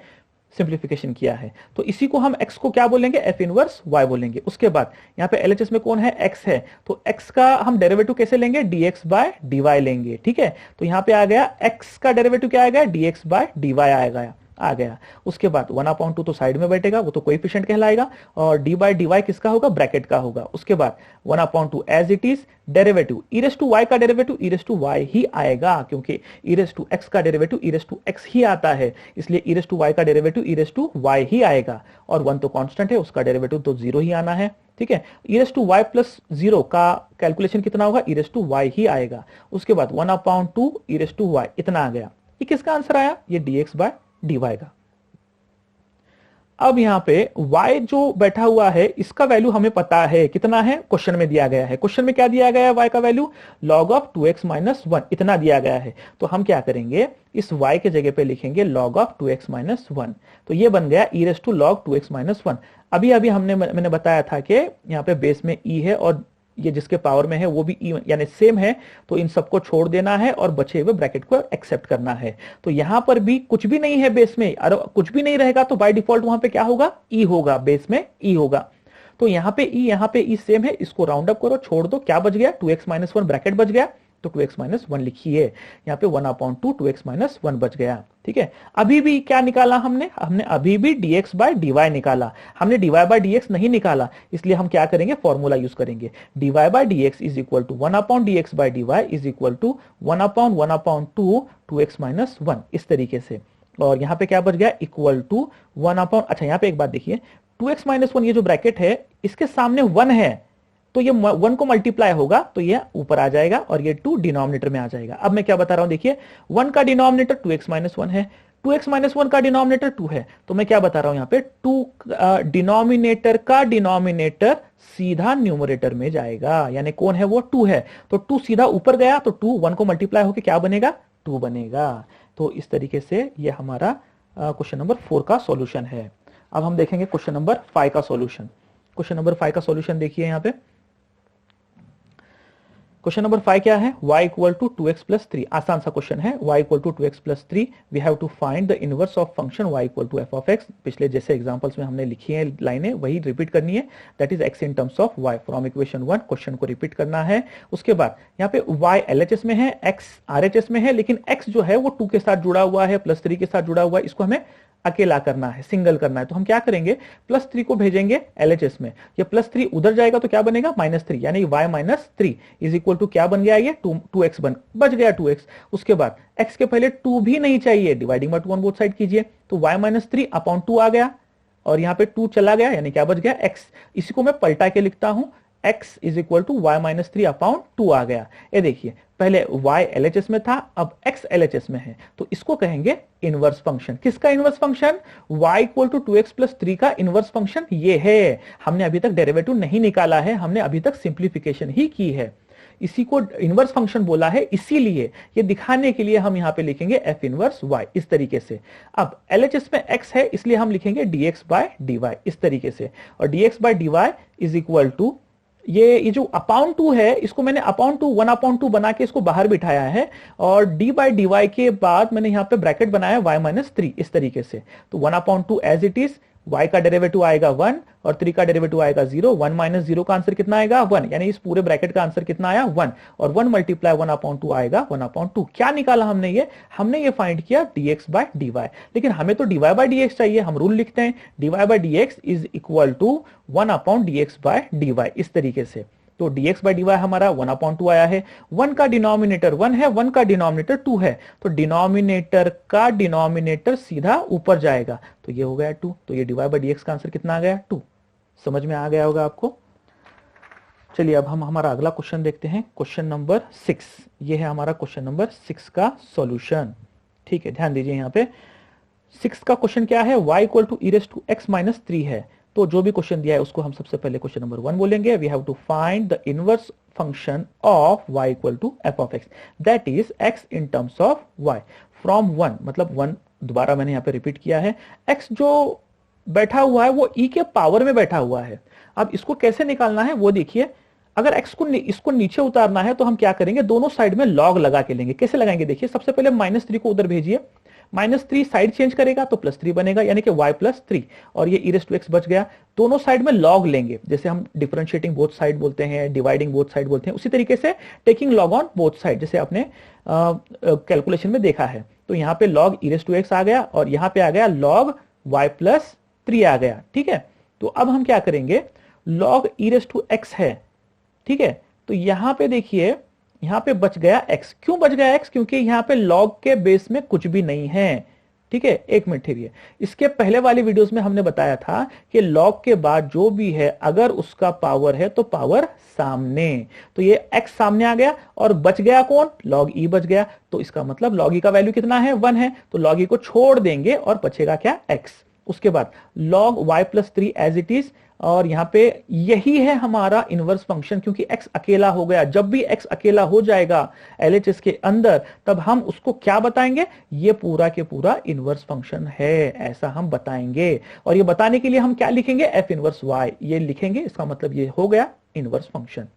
सिंप्लीफिकेशन किया है। तो इसी को हम x को क्या बोलेंगे, f इनवर्स y बोलेंगे। उसके बाद यहाँ पे LHS में कौन है, x है, तो x का हम डेरिवेटिव कैसे लेंगे, dx बाय dy लेंगे, ठीक है। तो यहाँ पे आ गया x का डेरिवेटिव क्या आएगा, dx बाय dy आएगा, आ गया। उसके बाद 1/2 तो साइड में बैठेगा, वो तो कोएफिशिएंट कहलाएगा, और d बाय dy किसका होगा, ब्रैकेट का होगा। उसके बाद 1/2 as it is, derivative e raise to y का derivative e raise to y ही आएगा, क्योंकि ई रेस टू एक्स का derivative e raise to x ही आता है, इसलिए ई रेस टू वाई का derivative e raise to y ही आएगा। और 1 तो कांस्टेंट है, उसका डेरिवेटिव तो 0 ही आना है, ठीक है। ई रेस टू वाई +0 का कैलकुलेशन कितना होगा, ई रेस टू वाई ही आएगा। उसके बाद 1/2 ई रेस टू वाई, इतना आ गया। ये किसका आंसर आया, ये dx बाय dy का। अब यहां पे y जो बैठा हुआ है इसका वैल्यू हमें पता है कितना है, क्वेश्चन में दिया गया है। क्वेश्चन में क्या दिया गया है, y का वैल्यू log ऑफ 2x-1 इतना दिया गया है। तो हम क्या करेंगे, इस y के जगह पे लिखेंगे log ऑफ 2x-1, तो ये बन गया e raise to log 2x-1। अभी अभी मैंने बताया था कि यहाँ पे बेस में e है और ये जिसके पावर में है वो भी ई यानी सेम है, तो इन सबको छोड़ देना है और बचे हुए ब्रैकेट को एक्सेप्ट करना है। तो यहां पर भी कुछ भी नहीं है बेस में, और कुछ भी नहीं रहेगा तो बाय डिफॉल्ट वहां पे क्या होगा, ई होगा, बेस में ई होगा। तो यहाँ पे ई सेम है, इसको राउंड अप करो, छोड़ दो, क्या बच गया, 2x-1 ब्रैकेट बच गया, तो 2x-1 लिखिए। यहाँ पे 1/2 2x-1 बच गया, ठीक है। अभी भी क्या निकाला हमने अभी भी dx बाय dy निकाला, हमने dy बाय dx नहीं निकाला, इसलिए हम क्या करेंगे, फॉर्मूला यूज करेंगे। dy by dx is equal to 1/dx by dy is equal to 1/1/2 2x-1, इस तरीके से। और यहाँ पे क्या बच गया, इक्वल टू 1/, अच्छा यहाँ पे एक बात देखिए, 2x-1 ये जो ब्रैकेट है इसके सामने 1 है, तो ये 1 को मल्टीप्लाई होगा तो ये ऊपर आ जाएगा और ये 2 डिनोमिनेटर में आ जाएगा। अब मैं क्या बता रहा हूं, देखिए 1 का डिनोमिनेटर 2x-1 है, 2x माइनस वन का डिनोमिनेटर 2 है, तो मैं क्या बता रहा हूं यहाँ पे 2 डिनोमिनेटर का डिनोमिनेटर सीधा न्यूमरेटर में जाएगा, यानी कौन है वो 2 है, तो 2 सीधा ऊपर गया तो 2 1 को मल्टीप्लाई होकर क्या बनेगा 2 बनेगा। तो इस तरीके से ये हमारा क्वेश्चन नंबर 4 का सॉल्यूशन है। अब हम देखेंगे क्वेश्चन नंबर 5 का सॉल्यूशन। क्वेश्चन नंबर 5 का सॉल्यूशन देखिए यहाँ पे, क्वेश्चन नंबर 5 क्या है, y equal to 2x plus 3। आसान सा क्वेश्चन है, y equal to 2x plus 3, we have to find the inverse of function y equal to f of x। पिछले जैसे एग्जांपल्स में हमने लिखी है लाइनें वही रिपीट करनी है, that is x in terms of y from equation 1। Question को रिपीट करना है। उसके बाद यहाँ पे y LHS में है, x RHS में है, लेकिन x जो है वो 2 के साथ जुड़ा हुआ है, प्लस 3 के साथ जुड़ा हुआ है, इसको हमें अकेला करना है, सिंगल करना है। तो हम क्या करेंगे, प्लस 3 को भेजेंगे LHS में, ये प्लस 3 उधर जाएगा तो क्या बनेगा -3, यानी y minus 3 is equal to क्या बन गया, ये 2x बच गया 2x। उसके बाद x के पहले 2 भी नहीं चाहिए, dividing by 2 on both side कीजिए, तो y माइनस 3 अपॉन 2 आ गया, और यहाँ पे 2 चला गया, यानी क्या बच गया x। इसी को मैं पलटा के लिखता हूं, x is equal to y minus 3 upon 2 आ गया। ये देखिए पहले y LHS में था, अब x LHS में है, तो इसको कहेंगे इनवर्स फंक्शन। किसका inverse function, y equal to 2x plus 3 का इनवर्स फंक्शन ये है। हमने अभी तक डेरिवेटिव नहीं निकाला है, हमने अभी तक सिंप्लीफिकेशन ही की है, इसी को इनवर्स फंक्शन बोला है, इसीलिए ये दिखाने के लिए हम यहां पे लिखेंगे f इनवर्स y इस तरीके से। अब LHS में x है इसलिए हम लिखेंगे dx बाय dy इस तरीके से, और dx by dy is equal to ये जो अपॉन 2 है, इसको मैंने अपॉन 2 1 अपॉन 2 बना के इसको बाहर बिठाया है, और d बाय डी वाई के बाद मैंने यहाँ पे ब्रैकेट बनाया y माइनस 3 इस तरीके से। तो 1 upon 2 as it is, y का डेरिवेटिव आएगा 1 और 3 का डेरिवेटिव आएगा 0, 1 माइनस 0 का आंसर कितना आएगा 1, यानी इस पूरे ब्रैकेट का आंसर कितना आया 1, और 1 मल्टीप्लाई 1 अपॉन 2 आएगा 1 अपॉन 2। क्या निकाला हमने ये फाइंड किया dx बाय dy, लेकिन हमें तो dy बाय dx चाहिए, हम रूल लिखते हैं dy by dx is equal to 1 upon dx by dy इस तरीके से। तो dx बाय dy हमारा 1 अपॉन 2 आया है, 1 का डिनोमिनेटर 1 है, 1 का डिनोमिनेटर 2 है, तो डिनोमिनेटर का डिनोमिनेटर सीधा ऊपर जाएगा, तो ये हो गया 2, तो ये dy बाय dx का आंसर कितना आ गया 2। समझ में आ गया होगा आपको। चलिए अब हम हमारा अगला क्वेश्चन देखते हैं, क्वेश्चन नंबर 6। ये है हमारा क्वेश्चन नंबर 6 का सॉल्यूशन। ठीक है, ध्यान दीजिए यहाँ पे 6 का क्वेश्चन क्या है, y equal to e to x minus 3 है। तो जो भी क्वेश्चन दिया है उसको हम सबसे पहले क्वेश्चन नंबर 1 बोलेंगे, we have to find the inverse function of y equal to f of x, that is x in terms of y from 1, मतलब 1 दोबारा मैंने यहाँ पे रिपीट किया है, x जो बैठा हुआ है वो e के पावर में बैठा हुआ है। अब इसको कैसे निकालना है वो देखिए, अगर x को इसको नीचे उतारना है तो हम क्या करेंगे, दोनों साइड में लॉग लगा के लेंगे। कैसे लगाएंगे देखिए, सबसे पहले -3 को उधर भेजिए, -3 साइड चेंज करेगा तो +3 बनेगा, यानी कि y प्लस 3, और ये e टू x बच गया। दोनों साइड में लॉग लेंगे, जैसे हम डिफरेंशिएटिंग बोथ साइड बोलते हैं, डिवाइडिंग बोथ साइड बोलते हैं, उसी तरीके से taking log on both side, जैसे आपने कैलकुलेशन में देखा है। तो यहाँ पे log e टू x आ गया, और यहाँ पे आ गया log y प्लस 3 आ गया। ठीक है, तो अब हम क्या करेंगे, log e टू x है, ठीक है, तो यहां पे देखिए यहां पे बच गया x। क्यों बच गया x, क्योंकि यहां पे log के बेस में कुछ भी नहीं है। ठीक है, एक मिनट ठहरिए, इसके पहले वाली वीडियोस में हमने बताया था कि log के बाद जो भी है अगर उसका पावर है तो पावर सामने, तो ये x सामने आ गया और बच गया कौन, log e बच गया। तो इसका मतलब log e का वैल्यू कितना है 1 है, तो log e को छोड़ देंगे और बचेगा क्या x। उसके बाद log y plus 3 as it is, और यहां पे यही है हमारा इनवर्स फंक्शन, क्योंकि x अकेला हो गया। जब भी x अकेला हो जाएगा LHS के अंदर, तब हम उसको क्या बताएंगे, ये पूरा के पूरा इनवर्स फंक्शन है, ऐसा हम बताएंगे। और ये बताने के लिए हम क्या लिखेंगे, f इनवर्स y ये लिखेंगे, इसका मतलब ये हो गया इनवर्स फंक्शन।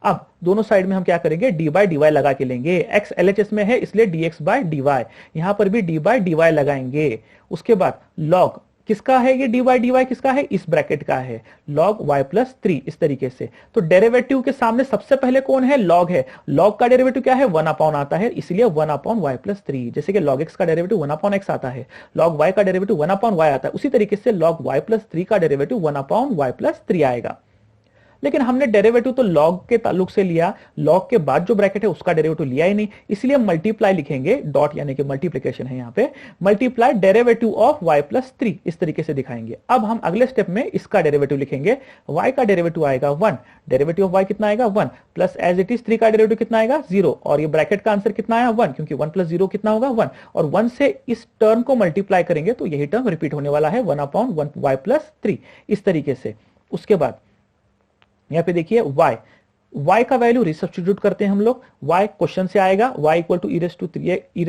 अब दोनों साइड में हम क्या करेंगे, d बाय डी वाई लगा के लेंगे, x LHS में है इसलिए dx बाय डी वाई, यहां पर भी d बाय डी वाई लगाएंगे। उसके बाद log किसका है, ये dy dy किसका है, इस ब्रैकेट का है, log y प्लस 3 इस तरीके से। तो डेरिवेटिव के सामने सबसे पहले कौन है, log है, log का डेरिवेटिव क्या है 1 अपॉन आता है, इसलिए 1 अपॉन y प्लस 3, जैसे कि log x का डेरिवेटिव 1 अपॉन x आता है, log y का डेरिवेटिव 1 अपॉन y आता है, उसी तरीके से log y प्लस 3 का डेरिवेटिव 1 अपॉन y प्लस 3 आएगा। लेकिन हमने डेरिवेटिव तो log के ताल्लुक से लिया, log के बाद जो ब्रैकेट है उसका डेरिवेटिव लिया ही नहीं, इसलिए मल्टीप्लाई लिखेंगे, डॉट यानी कि मल्टीप्लिकेशन है यहाँ पे, multiply derivative of y plus 3, इस तरीके से दिखाएंगे। अब हम अगले स्टेप में इसका डेरिवेटिव लिखेंगे, y का डेरिवेटिव आएगा 1, डेरिवेटिव ऑफ y कितना आएगा 1, प्लस एज इट इज 3 का डेरिवेटिव कितना आएगा 0, और ये ब्रैकेट का आंसर कितना आया 1, क्योंकि 1 प्लस 0 कितना होगा 1, और 1 से इस टर्म को मल्टीप्लाई करेंगे तो यही टर्म रिपीट होने वाला है 1/1 y प्लस 3, इस तरीके से। उसके बाद यहां पे देखिए y का वैल्यू रिसब्स्टिट्यूट करते हैं हम लोग, y क्वेश्चन से आएगा, y equal to e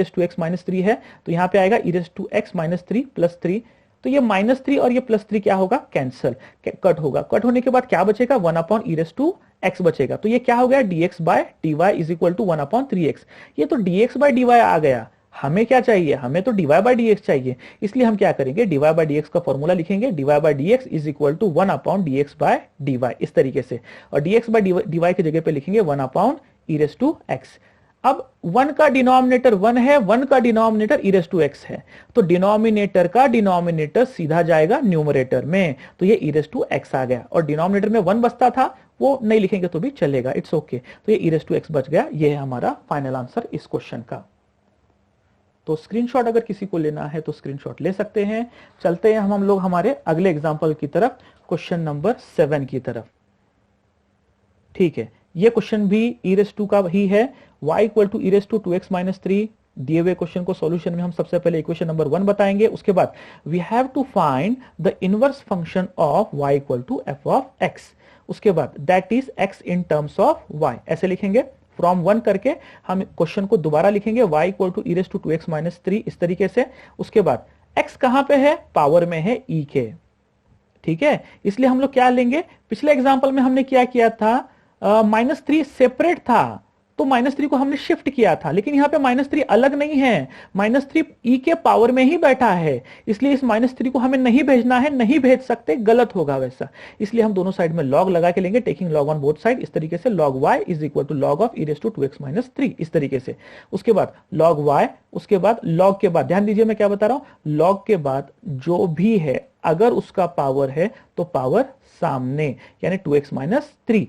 to x minus 3 है, तो यहां पे आएगा e to x minus 3 plus 3, तो ये -3 और ये +3 क्या होगा, कैंसिल, कट होगा, कट होने के बाद क्या बचेगा 1/e टू x बचेगा, तो ये क्या हो गया dx by dy is equal to 1/3x। ये तो dx बाय dy आ गया, हमें क्या चाहिए, हमें तो dy बाय dx चाहिए, इसलिए हम क्या करेंगे dy बाय dx का फॉर्मूला लिखेंगे, dy by dx is equal to 1/dx by dy, इस तरीके से, और dx बाय dy की जगह पे लिखेंगे 1/e टू x। अब 1 का डिनोमिनेटर 1 है, 1 का डिनोमिनेटर e टू x है, तो डिनोमिनेटर का डिनोमिनेटर सीधा जाएगा न्यूमरेटर में, तो ये e टू x आ गया, और डिनोमिनेटर में 1 बचता था, वो नहीं लिखेंगे तो भी चलेगा, इट्स ओके, तो ये e टू x बच गया। ये है हमारा फाइनल आंसर इस क्वेश्चन का। तो स्क्रीनशॉट अगर किसी को लेना है तो स्क्रीनशॉट ले सकते हैं। चलते हैं हम लोग हमारे अगले एग्जांपल की तरफ, क्वेश्चन नंबर 7 की तरफ। ठीक है, ये क्वेश्चन भी e का ही है, y equal to e to 2x minus 3। दिए हुए क्वेश्चन को सॉल्यूशन में हम सबसे पहले इक्वेशन नंबर 1 बताएंगे, उसके बाद we have to find the inverse function of y equal to f of x, उसके बाद that is x in terms of y, ऐसे लिखेंगे फ्रॉम 1 करके हम क्वेश्चन को दोबारा लिखेंगे, y equal to e to 2x minus 3, इस तरीके से। उसके बाद x कहां पे है, पावर में है e के, ठीक है, इसलिए हम लोग क्या लेंगे, पिछले एग्जांपल में हमने क्या किया था, -3 सेपरेट था, तो -3 को हमने शिफ्ट किया था, लेकिन यहां पे -3 अलग नहीं है, -3 e के पावर में ही बैठा है, इसलिए इस -3 को हमें नहीं भेजना है, नहीं भेज सकते, गलत होगा वैसा, इसलिए हम दोनों साइड में लॉग लगा के लेंगे, taking log on both side, इस तरीके से log y is equal to log of e to 2x minus 3, इस तरीके से। उसके बाद log y, उसके बाद log के बाद, ध्यान दीजिए मैं क्या बता रहा हूं, log के बाद जो भी है अगर उसका पावर है तो पावर सामने, यानी 2x माइनस 3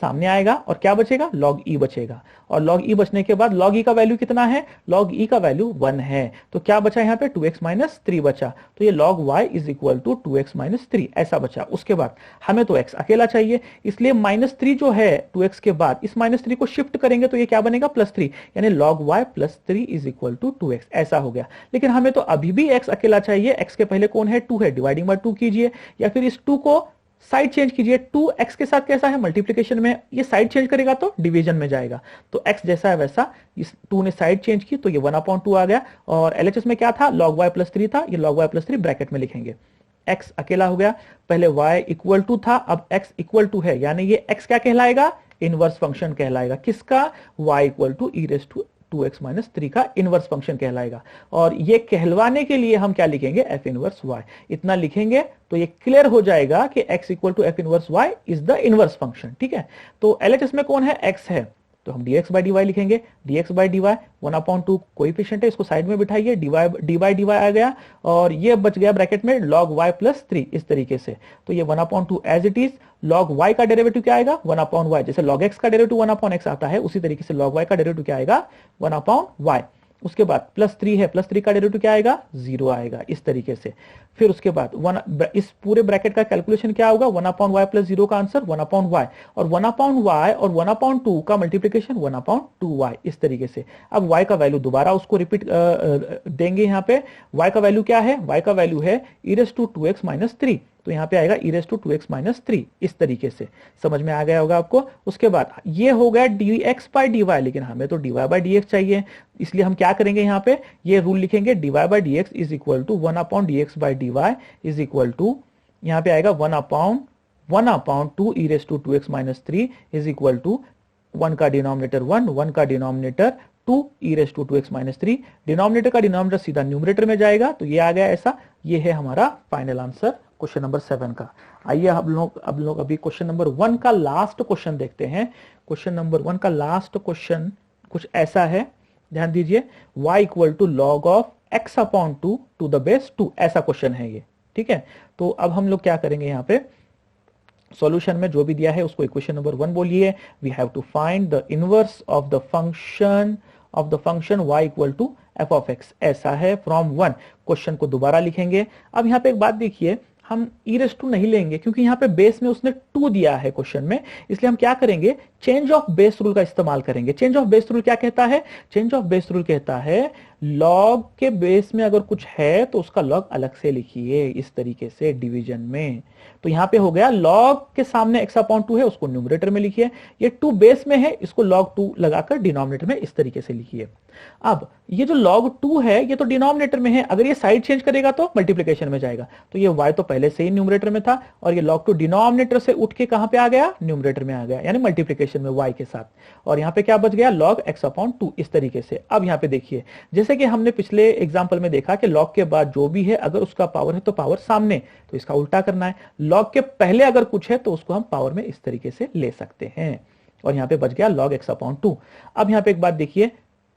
सामने आएगा, और क्या बचेगा log e बचेगा, और log e बचने के बाद log e का वैल्यू कितना है, log e का वैल्यू 1 है, तो क्या बचा यहाँ पे 2x माइनस 3 बचा, तो ये log y is equal to 2x minus 3 ऐसा बचा। उसके बाद हमें तो x अकेला चाहिए, इसलिए -3 जो है 2x के बाद इस -3 को शिफ्ट करेंगे तो ये क्या बनेगा +3, यानी log y plus 3 is equal to 2x, ऐसा हो गया। लेकिन हमें तो अभी भी x अकेला चाहिए, x के पहले कौन है 2 है, डिवाइडिंग बाय 2 कीजिए, या फिर इस 2 को साइड चेंज कीजिए, 2x के साथ कैसा है मल्टीप्लिकेशन में, ये साइड चेंज करेगा तो डिवीजन में जाएगा, तो x जैसा है वैसा, इस 2 ने साइड चेंज की तो ये 1/2 आ गया, और LHS में क्या था log y प्लस 3 था, ये log y प्लस 3 ब्रैकेट में लिखेंगे, x अकेला हो गया, पहले y इक्वल टू था, अब x इक्वल टू है, यानी ये x क्या कहलाएगा, इनवर्स फंक्शन कहलाएगा, किसका, y equal to e to 2x minus 3 का इनवर्स फंक्शन कहलाएगा, और ये कहलवाने के लिए हम क्या लिखेंगे, f इनवर्स y, इतना लिखेंगे तो ये क्लियर हो जाएगा कि x equal to f inverse y is the inverse function, ठीक है। तो LHS में कौन है, x है, तो हम dx बाई dy लिखेंगे, dx बाई dy 1/2 कोएफिशिएंट है, इसको साइड में बिठाइए, dy बाई dy आ गया, और ये बच गया ब्रैकेट में log y प्लस 3, इस तरीके से, तो ये 1/2 as it is, log y का डेरिवेटिव क्या आएगा 1/y, जैसे log x का डेरिवेटिव 1/x आता है, उसी तरीके से log y का डेरिवेटिव क्या आएगा 1/y। उसके बाद +3 है, +3 का डेरिवेटिव क्या आएगा 0 आएगा, इस तरीके से। फिर उसके बाद इस पूरे ब्रैकेट का कैलकुलेशन क्या होगा, 1/y प्लस 0 का आंसर 1/y, और 1/y और 1/2 का मल्टीप्लीकेशन 1/2y, इस तरीके से। अब y का वैल्यू दोबारा उसको रिपीट देंगे, यहाँ पे y का वैल्यू क्या है, y का वैल्यू है e टू 2x माइनस 3, तो यहाँ पे आएगा e टू 2x माइनस 3, इस तरीके से, समझ में आ गया होगा आपको। उसके बाद ये हो गया dx बाई dy, लेकिन हमें तो dy बाई dx चाहिए, इसलिए हम क्या करेंगे, यहाँ पे ये रूल लिखेंगे, dy by dx is equal to 1/dx by dy is equal to, यहाँ पे आएगा 1/2 e to 2x minus 3 is equal to 1 का डिनोमिनेटर 1 का denominator 2 e to 2x minus 3, denominator का डिनोमिनेटर सीधा न्यूमरेटर में जाएगा, तो ये आ गया ऐसा। ये है हमारा फाइनल आंसर क्वेश्चन नंबर 7 का। आइए अब लोग अभी क्वेश्चन नंबर 1 का लास्ट क्वेश्चन देखते हैं। क्वेश्चन नंबर 1 का लास्ट क्वेश्चन कुछ ऐसा है, ध्यान दीजिए, y equal to log of x/2 to the base 2, ऐसा क्वेश्चन है ये, ठीक है। तो अब हम लोग क्या करेंगे, यहाँ पे सॉल्यूशन में जो भी दिया है उसको इक्वेशन नंबर 1 बोलिए। We have to find the inverse of the function y equal to f of x, ऐसा है फ्रॉम 1। क्वेश्चन को दोबारा लिखेंगे। अब यहाँ पे एक बात देखिए, हम ई रेस टू नहीं लेंगे क्योंकि यहाँ पे बेस में उसने 2 दिया है क्वेश्चन में, इसलिए हम क्या करेंगे, चेंज ऑफ बेस रूल का इस्तेमाल करेंगे। चेंज ऑफ बेस रूल क्या कहता है? चेंज ऑफ बेस रूल कहता है लॉग के बेस में अगर कुछ है तो उसका लॉग अलग से लिखिए, इस तरीके से डिवीजन में। तो यहाँ पे हो गया लॉग के सामने x अपॉन 2 है, उसको न्यूमरेटर में लिखिए। ये 2 बेस में है, इसको log 2 लगाकर डिनोमिनेटर में इस तरीके से लिखिए। अब ये जो log 2 है ये तो डिनोमिनेटर में है, अगर ये साइड चेंज करेगा तो मल्टीप्लिकेशन में जाएगा। तो ये y तो पहले से ही न्यूमरेटर में था और ये log 2 डिनोमिनेटर से उठ के कहां पे आ गया, न्यूमरेटर में आ गया, यानी मल्टीप्लिकेशन में y के साथ। और यहाँ पे क्या बच गया, log x अपॉन 2, इस तरीके से। अब यहाँ पे देखिए, जैसे कि हमने पिछले एग्जाम्पल में देखा कि log के बाद जो भी है अगर उसका पावर है तो पावर सामने, तो इसका उल्टा करना है। log के पहले अगर कुछ है तो उसको हम पावर में इस तरीके से ले सकते हैं। और यहाँ पे बच गया log x अपॉन 2। अब यहाँ पे एक बात देखिए,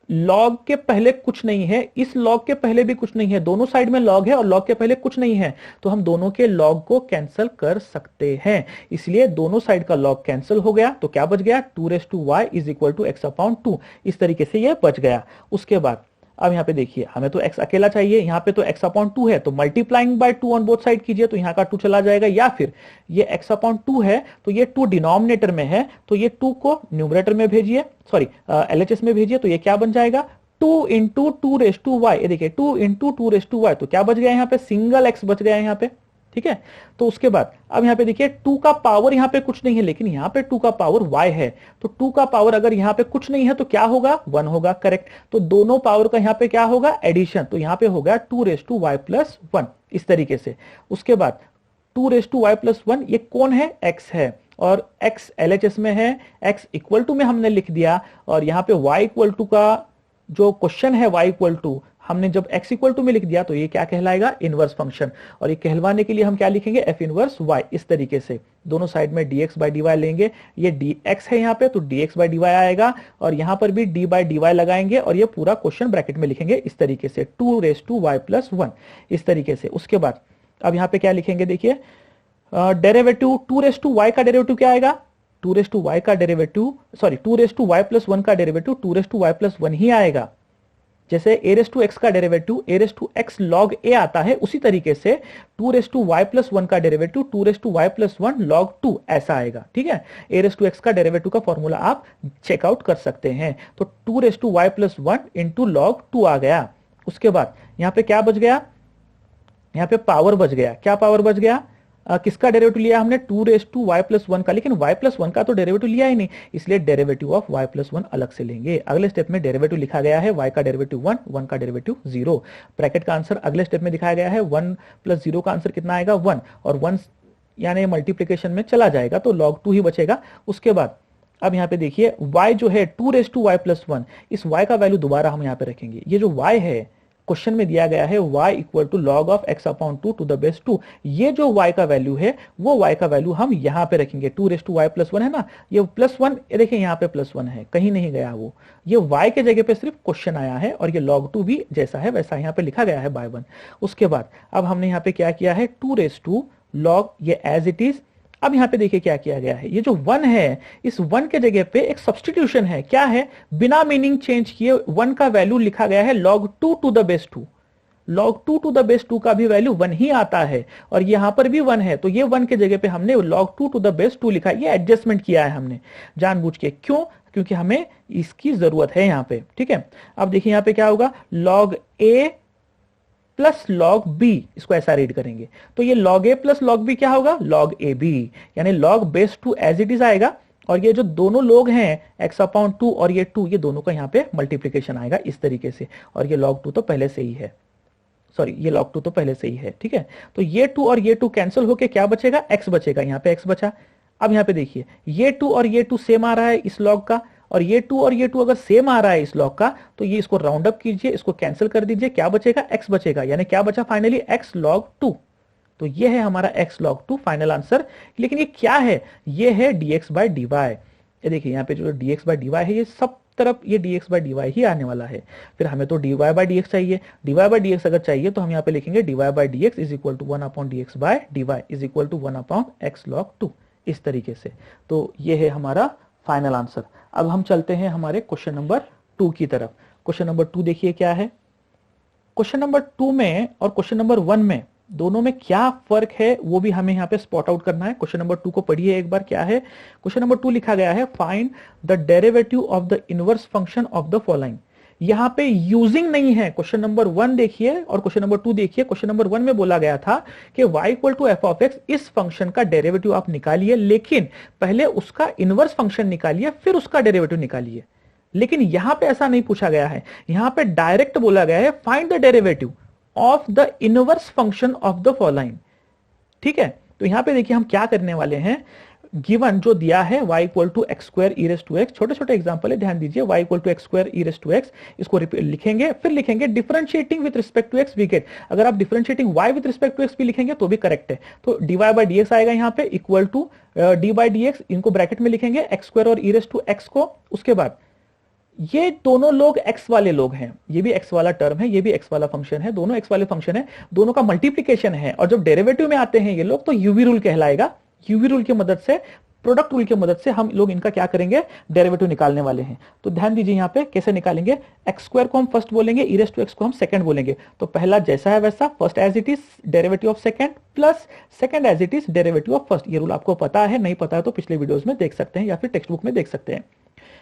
log के पहले कुछ नहीं है, इस log के पहले भी कुछ नहीं है, दोनों साइड में log है और log के पहले कुछ नहीं है, तो हम दोनों के log को कैंसिल कर सकते हैं। इसलिए दोनों साइड का log कैंसिल हो गया, तो क्या बच गया, 2y is equal to x upon 2, इस तरीके से ये बच गया। उसके बाद अब यहाँ पे देखिए, हमें तो x अकेला चाहिए, यहाँ पे तो x अपॉन 2 है, तो multiplying by 2 on both side कीजिए, तो यहाँ का 2 चला जाएगा। या फिर ये x अपॉन 2 है तो ये 2 डिनोमिनेटर में है, तो ये 2 को न्यूमरेटर में भेजिए, सॉरी LHS में भेजिए, तो ये क्या बन जाएगा, 2 इंटू 2 रेस टू वाई। ये देखिए 2 इंटू 2 रेस टू वाई, तो क्या बच गया यहाँ पे, सिंगल x बच गया यहाँ पे। ठीक है, तो उसके बाद अब यहाँ पे देखिए 2 का पावर यहाँ पे कुछ नहीं है, लेकिन यहाँ पे 2 का पावर y है, तो 2 का पावर अगर यहाँ पे कुछ नहीं है तो क्या होगा, 1 होगा, करेक्ट। तो दोनों पावर का यहाँ पे क्या होगा, एडिशन, तो यहाँ पे होगा 2 रेस टू वाई प्लस 1, इस तरीके से। उसके बाद 2 रेस टू वाई प्लस 1, ये कौन है, x है, और x LHS में है, x इक्वल टू में हमने लिख दिया, और यहाँ पे y इक्वल टू का जो क्वेश्चन है, y इक्वल टू हमने जब x इक्वल टू में लिख दिया, तो ये क्या कहलाएगा, इनवर्स फंक्शन। और ये कहलवाने के लिए हम क्या लिखेंगे, f इनवर्स y, इस तरीके से। दोनों साइड में dx बाई dy लेंगे, ये dx है यहाँ पे, तो dx बाई dy आएगा, और यहाँ पर भी d बाई dy लगाएंगे, और ये पूरा क्वेश्चन ब्रैकेट में लिखेंगे इस तरीके से, 2 रेस टू y प्लस 1, इस तरीके से। उसके बाद अब यहाँ पे क्या लिखेंगे, देखिए डेरिवेटिव 2 रेस टू y का डेरिवेटिव क्या आएगा, 2 रेस टू y का derivative, sorry 2 raise to y plus 1 का derivative 2 raise to y plus 1 ही आएगा। जैसे a रेस टू x का derivative a raise to x log a आता है, उसी तरीके से 2 रेस टू y प्लस 1 का derivative 2 raise to y plus 1 log 2 ऐसा आएगा। ठीक है, a रेस टू x का डेरिवेटिव का फॉर्मूला आप चेकआउट कर सकते हैं। तो 2 raise to y plus 1 into log 2 आ गया। उसके बाद यहाँ पे क्या बच गया, यहाँ पे पावर बच गया, क्या पावर बच गया, किसका डेरिवेटिव लिया हमने, 2 रेस टू y प्लस 1 का, लेकिन y प्लस 1 का तो डेरिवेटिव लिया ही नहीं, इसलिए डेरिवेटिव ऑफ y प्लस 1 अलग से लेंगे। अगले स्टेप में डेरिवेटिव लिखा गया है, y का डेरिवेटिव 1, 1 का डेरिवेटिव 0। ब्रैकेट का आंसर अगले स्टेप में दिखाया गया है, 1 प्लस 0 का आंसर कितना आएगा, 1, और 1 यानी मल्टीप्लीकेशन में चला जाएगा, तो log 2 ही बचेगा। उसके बाद अब यहाँ पे देखिए y जो है 2 रेस टू y प्लस 1, इस y का वैल्यू दोबारा हम यहाँ पे रखेंगे। ये जो y है क्वेश्चन में दिया गया है, y equal to log of x upon 2 to the base 2, ये जो y का वैल्यू है वो y का वैल्यू हम यहाँ पे रखेंगे। 2 रेस टू y प्लस 1 है ना, ये प्लस 1, ये देखिए यहाँ पे प्लस 1 है, कहीं नहीं गया वो, ये y के जगह पे सिर्फ क्वेश्चन आया है, और ये log 2 भी जैसा है वैसा यहाँ पे लिखा गया है बाय 1। उसके बाद अब हमने यहाँ पे क्या किया है, 2 रेस टू लॉग, ये एज इट इज। अब यहाँ पे देखिए क्या किया गया है, ये जो 1 है, इस 1 के जगह पे एक सब्स्टिट्यूशन है, क्या है, बिना मीनिंग चेंज किए 1 का वैल्यू लिखा गया है log 2 to the base 2। log 2 to the base 2 का भी वैल्यू 1 ही आता है, और यहाँ पर भी 1 है, तो ये 1 के जगह पे हमने log 2 टू द बेस 2 लिखा है। ये एडजस्टमेंट किया है हमने जानबूझ के, क्यों, क्योंकि हमें इसकी जरूरत है यहाँ पे। ठीक है, अब देखिए यहाँ पे क्या होगा, log a plus log b, इसको ऐसा रीड करेंगे, तो ये log a plus log b क्या होगा, log ab, यानी log base 2 as it is आएगा, और ये जो दोनों लोग हैं x अपॉन 2 और ये 2, ये दोनों का यहाँ पे मल्टीप्लीकेशन आएगा इस तरीके से, और ये log 2 तो पहले से ही है, सॉरी ये log 2 तो पहले से ही है। ठीक है, तो ये 2 और ये 2 कैंसिल होके क्या बचेगा, x बचेगा, यहाँ पे x बचा। अब यहाँ पे देखिए ये 2 और ये 2 सेम आ रहा है इस log का, और ये 2 और ये 2 अगर सेम आ रहा है इस log का, तो ये इसको राउंड अप कीजिए, इसको कैंसिल कर दीजिए, क्या बचेगा, x बचेगा, यानी क्या बचा फाइनली, x log 2। तो ये है हमारा x log 2 फाइनल आंसर। लेकिन ये क्या है, ये है dx बाय dy। ये देखिए यहाँ पे जो dx बाय dy है, ये सब तरफ ये dx बाय dy ही आने वाला है। फिर हमें तो dy बाय dx चाहिए, dy बाय dx अगर चाहिए तो हम यहाँ पे लिखेंगे dy by dx is equal to 1 upon dx by dy is equal to 1 upon x log 2, इस तरीके से। तो ये है हमारा फाइनल आंसर। अब हम चलते हैं हमारे क्वेश्चन नंबर 2 की तरफ। क्वेश्चन नंबर 2 देखिए क्या है। क्वेश्चन नंबर 2 में और क्वेश्चन नंबर 1 में दोनों में क्या फर्क है वो भी हमें यहाँ पे स्पॉट आउट करना है। क्वेश्चन नंबर 2 को पढ़िए एक बार, क्या है। क्वेश्चन नंबर 2 लिखा गया है, find the derivative of the inverse function of the following. यहाँ पे यूजिंग नहीं है। क्वेश्चन नंबर 1 देखिए और क्वेश्चन नंबर 2 देखिए। क्वेश्चन नंबर 1 में बोला गया था कि y equal to f of x, इस फंक्शन का डेरिवेटिव आप निकालिए, लेकिन पहले उसका इनवर्स फंक्शन निकालिए फिर उसका डेरिवेटिव निकालिए। लेकिन यहां पे ऐसा नहीं पूछा गया है। यहां पे डायरेक्ट बोला गया है, find the derivative of the inverse function of the following. ठीक है, तो यहां पे देखिए हम क्या करने वाले हैं। गिवन जो दिया है y equal to x square e raise to x, छोटे छोटे एग्जांपल है, ध्यान दीजिए। y equal to x square e raise to x, इसको लिखेंगे, फिर लिखेंगे differentiating with respect to x we get. अगर आप differentiating y with respect to x भी लिखेंगे तो भी करेक्ट है। तो dy बाय dx आएगा यहाँ पे equal to d by d x, इनको ब्रैकेट में लिखेंगे एक्स स्क्वायर और ई रेस टू एक्स को। उसके बाद ये दोनों लोग x वाले लोग हैं, ये भी x वाला टर्म है, ये भी x वाला फंक्शन है, दोनों x वाले फंक्शन है, दोनों का मल्टीप्लीकेशन है। और जब डेरिवेटिव में आते हैं ये लोग तो यूवी रूल कहलाएगा। यूवी रूल की मदद से, प्रोडक्ट रूल की मदद से हम लोग इनका क्या करेंगे, डेरिवेटिव निकालने वाले हैं। तो ध्यान दीजिए यहाँ पे कैसे निकालेंगे। एक्स स्क्वायर को हम फर्स्ट बोलेंगे, ई रेस टू एक्स को हम सेकंड बोलेंगे। तो पहला जैसा है वैसा, first as it is derivative of second plus second as it is derivative of first. ये रूल आपको पता है, नहीं पता है तो पिछले वीडियोस में देख सकते हैं या फिर टेक्स्ट बुक में देख सकते हैं।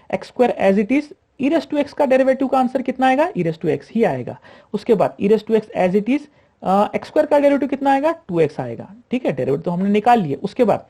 X square as it is, e raise to x का डेरिवेटिव का आंसर कितना आएगा, ई रेस टू एक्स ही आएगा। उसके बाद e raise to x as it is, x square का डेरिवेटिव कितना आएगा, 2x आएगा। ठीक है, डेरिवेटिव तो हमने निकाल लिए। उसके बाद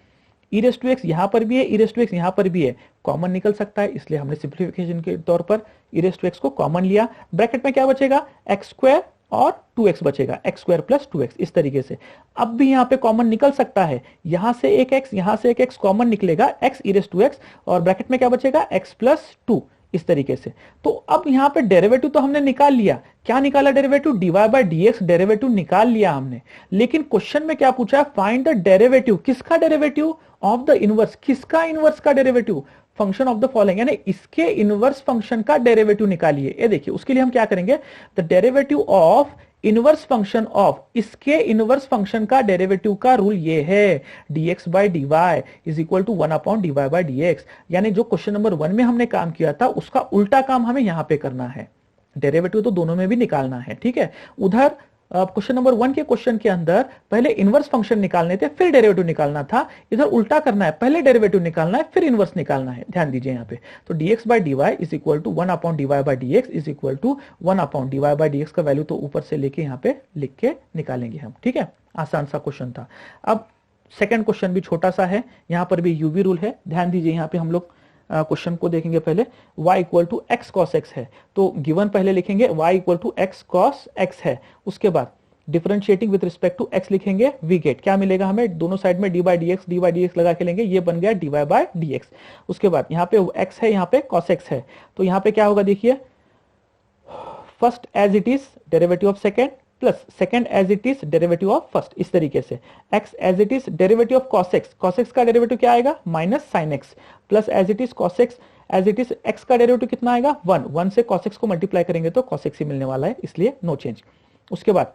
ई रेस टू एक्स यहां पर भी है, ई रेस टू एक्स यहां पर भी है, कॉमन निकल सकता है, इसलिए हमने सिंप्लीफिकेशन के तौर पर ई रेस टू एक्स को कॉमन लिया। ब्रैकेट में क्या बचेगा, एक्स स्क्वायर और 2x बचेगा, एक्स स्क्वायर प्लस 2x, इस तरीके से। अब भी यहाँ पे कॉमन निकल सकता है, यहां से एक x, यहां से एक x कॉमन निकलेगा, x e raise to x, और ब्रैकेट में क्या बचेगा, x प्लस 2, इस तरीके से। तो अब यहाँ पे डेरिवेटिव तो हमने निकाल लिया। क्या निकाला derivative, dy by dx derivative निकाल लिया हमने। लेकिन क्वेश्चन में क्या पूछा है, फाइंड द डेरिवेटिव, किसका डेरिवेटिव, ऑफ द इनवर्स, किसका इनवर्स का derivative, function of the following, यानी इसके इनवर्स फंक्शन का डेरिवेटिव निकालिए। ये देखिए, उसके लिए हम क्या करेंगे, the derivative of inverse function of, इसके इनवर्स फंक्शन का डेरिवेटिव का रूल ये है, dx by dy is equal to 1 upon dy by dx। यानी जो क्वेश्चन नंबर 1 में हमने काम किया था उसका उल्टा काम हमें यहां पे करना है। डेरिवेटिव तो दोनों में भी निकालना है। ठीक है, उधर क्वेश्चन नंबर 1 के क्वेश्चन के अंदर पहले इनवर्स फंक्शन निकालने थे फिर डेरिवेटिव निकालना था, इधर उल्टा करना है, पहले डेरिवेटिव निकालना है फिर इनवर्स निकालना है। ध्यान दीजिए यहाँ पे। तो dx by dy is equal to 1 upon dy by dx is equal to 1 upon dy by dx का वैल्यू तो ऊपर से लेके यहाँ पे लिख के निकालेंगे हम। ठीक है, आसान सा क्वेश्चन था। अब सेकंड क्वेश्चन भी छोटा सा है, यहाँ पर भी यूवी रूल है। ध्यान दीजिए, यहाँ पे हम लोग क्वेश्चन को देखेंगे। पहले y equal to x cos x है, तो गिवन पहले लिखेंगे y equal to x cos x है। उसके बाद differentiating with respect to x लिखेंगे, वी गेट क्या मिलेगा हमें, दोनों साइड में डी बाई डी एक्स लगा के लेंगे, ये बन गया dy बाई डी एक्स। उसके बाद यहाँ पे x है, यहाँ पे cos x है, तो यहाँ पे क्या होगा देखिए, first as it is derivative of second plus second as it is derivative of first, इस तरीके से। x as it is derivative of cos x का डेरिवेटिव क्या आएगा, minus sine x, plus as it is cos x as it is x का डेरिवेटिव कितना आएगा, 1 से cos x को मल्टीप्लाई करेंगे तो cos x ही मिलने वाला है, इसलिए नो चेंज। उसके बाद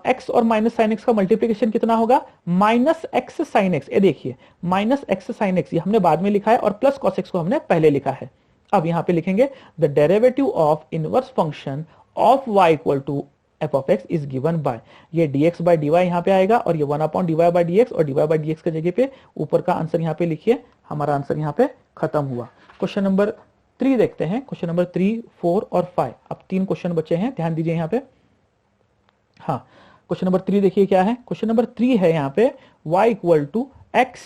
x और माइनस साइन x का मल्टीप्लीकेशन कितना होगा, माइनस एक्स साइन x। ये देखिए, माइनस एक्स साइन x ये हमने बाद में लिखा है और प्लस cos x को हमने पहले लिखा है। अब यहाँ पे लिखेंगे the derivative of inverse function of y equal to f of x is given by, ये dx बाई dy यहाँ पे आएगा और ये 1 अपॉन dy बाई dx, और dy बाई dx के जगह पे ऊपर का आंसर यहाँ पे लिखिए। हमारा आंसर यहाँ पे खत्म हुआ। क्वेश्चन नंबर 3 देखते हैं। क्वेश्चन नंबर 3, 4 और 5, अब 3 क्वेश्चन बचे हैं, ध्यान दीजिए यहाँ पे। हाँ, क्वेश्चन नंबर 3 देखिए क्या है। क्वेश्चन नंबर 3 है यहाँ पे y equal to x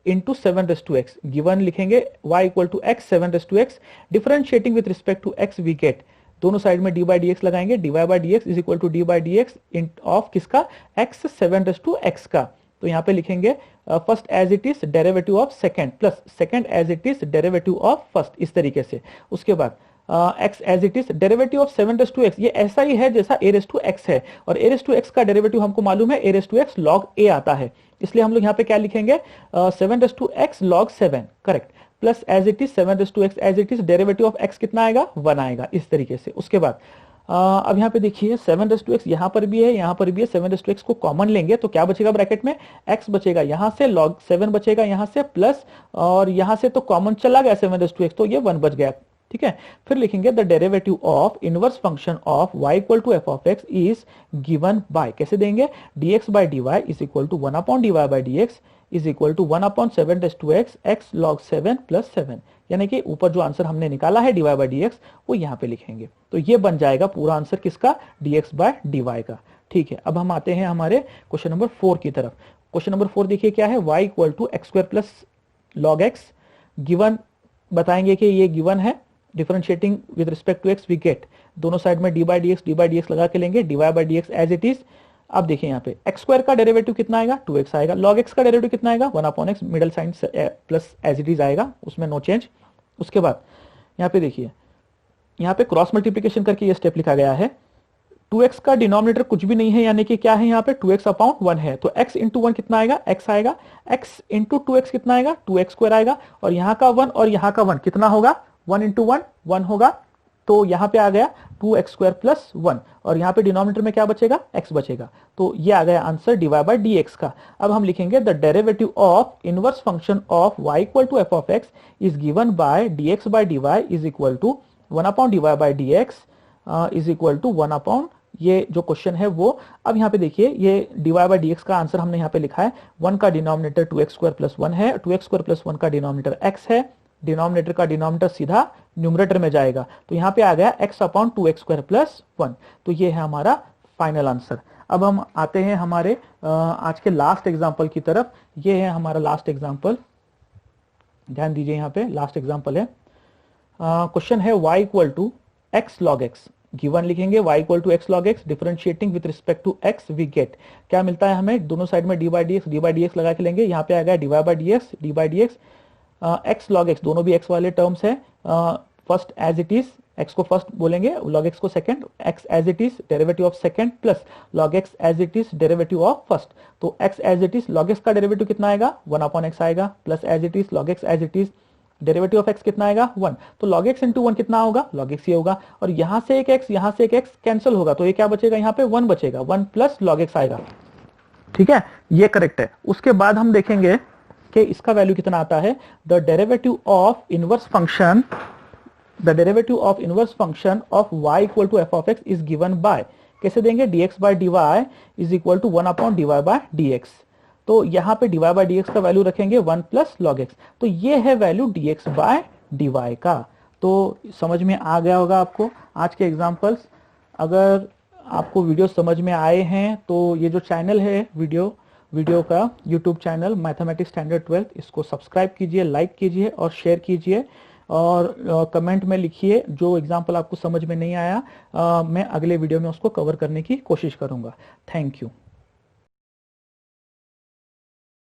into 7 given लिखेंगे, y equal to x 7 differentiating with respect to x we get, दोनों साइड में डी बाई डी एक्स लगाएंगे, dy by d x is equal to d by d x of किसका, x 7 का। तो यहाँ पे लिखेंगे first as it is derivative of second plus second as it is derivative of first, इस तरीके से। उसके बाद x as it is derivative of 7 ये ऐसा ही है जैसा a रेस टू x है, और a रेस टू x का डेरिवेटिव हमको मालूम है a raise to x log a आता है, इसलिए हम लोग यहाँ पे क्या लिखेंगे 7 log 7, correct, plus as it is 7 as it is derivative of x कितना आएगा, 1 आएगा, इस तरीके से। उसके बाद अब यहाँ पे देखिए 7 यहाँ पर भी है, यहाँ पर भी है। 7 को कॉमन लेंगे तो क्या बचेगा ब्रैकेट में, x बचेगा, यहाँ से log 7 बचेगा, यहाँ से प्लस, और यहाँ से तो कॉमन चला गया 7 तो ये 1 बच गया। ठीक है, फिर लिखेंगे the derivative of inverse function of y equal to f of x is given by, कैसे देंगे, dx by dy is equal to 1 upon dy by dx is equal to 1 upon 7 x log 7 plus 7, यानी कि ऊपर जो आंसर हमने निकाला है dy बाय dx वो यहाँ पे लिखेंगे। तो ये बन जाएगा पूरा आंसर किसका, dx बाय dy का। ठीक है, अब हम आते हैं हमारे क्वेश्चन नंबर 4 की तरफ। क्वेश्चन नंबर 4 देखिए क्या है, y equal to x square plus log x, given बताएंगे कि ये गिवन है, differentiating with respect to x we get, दोनों साइड में डी बाई डी एक्स लगा के लेंगे, d y by d x as it is. अब देखिए यहाँ पे एक्स स्क्वायर का डेरिवेटिव कितना आएगा, 2x आएगा, log x का डेरिवेटिव कितना आएगा, 1 upon x, middle sign plus as it is आएगा, उसमें नो चेंज। उसके बाद यहाँ पे देखिए, यहाँ पे क्रॉस मल्टीप्लीकेशन करके ये स्टेप लिखा गया है, 2x का डिनोमिनेटर कुछ भी नहीं है, यानी कि क्या है यहाँ पे 2x अपॉन 1 है, तो x इंटू 1 कितना आएगा, x आएगा, x इंटू 2x कितना आएगा, 2x स्क्वायर आएगा, और यहाँ का 1 और यहाँ का 1 कितना होगा, 1 इंटू 1 1 होगा, तो यहाँ पे आ गया 2x स्क्वायर प्लस 1, और यहाँ पे डिनोमिनेटर में क्या बचेगा, x बचेगा, तो ये आ गया आंसर dy बाय dx का। अब हम लिखेंगे the derivative of inverse function of y equal to f of x is given by dx by dy is equal to 1 upon dy by dx is equal to 1 upon, ये जो क्वेश्चन है वो। अब यहाँ पे देखिए ये dy बाय dx का आंसर हमने यहाँ पे लिखा है, 1 का डिनोमिनेटर 2x स्क्वायर प्लस 1 है, 2x स्क्वायर प्लस 1 का डिनोमिनेटर x है, डिनोमिनेटर का डिनोमिनेटर सीधा न्यूमरेटर में जाएगा, तो यहाँ पे आ गया x upon 2x square plus 1, तो ये है हमारा फाइनल आंसर। अब हम आते हैं हमारे आज के लास्ट एग्जाम्पल की तरफ। ये है हमारा लास्ट एग्जाम्पल, ध्यान दीजिए, यहाँ पे लास्ट एग्जाम्पल है। क्वेश्चन है y equal to x log x, given लिखेंगे y equal to x log x, differentiating with respect to x we get, क्या मिलता है हमें, दोनों साइड में डी बाई डी एक्स लगा के लेंगे, यहाँ पे आ गया d by d x, x log x, दोनों भी x वाले टर्म्स है, first as it is, x को फर्स्ट बोलेंगे, log x को second, x as it is derivative of second plus log x as it is derivative of first, तो x as it is log x का डेरिवेटिव कितना आएगा, 1 अपॉन x आएगा, plus as it is log x as it is derivative of x कितना आएगा, 1, तो log x इंटू 1 कितना होगा, log x ही होगा, और यहाँ से एक x, यहाँ से एक x कैंसिल होगा, तो ये क्या बचेगा, यहाँ पे 1 बचेगा, 1 प्लस log x आएगा। ठीक है, ये करेक्ट है। उसके बाद हम देखेंगे कि इसका वैल्यू कितना आता है, the derivative of inverse function, the derivative of inverse function of y equal to f of x is given by, कैसे देंगे, dx by dy is equal to 1 upon dy by dx, तो यहाँ पे dy बाय dx का वैल्यू रखेंगे 1 प्लस log x, तो ये है वैल्यू dx बाय dy का। तो समझ में आ गया होगा आपको आज के एग्जाम्पल्स। अगर आपको वीडियो समझ में आए हैं तो ये जो चैनल है वीडियो का यूट्यूब चैनल मैथमेटिक्स स्टैंडर्ड 12, इसको सब्सक्राइब कीजिए, लाइक कीजिए और शेयर कीजिए, और कमेंट में लिखिए जो एग्जाम्पल आपको समझ में नहीं आया, मैं अगले वीडियो में उसको कवर करने की कोशिश करूंगा। Thank you.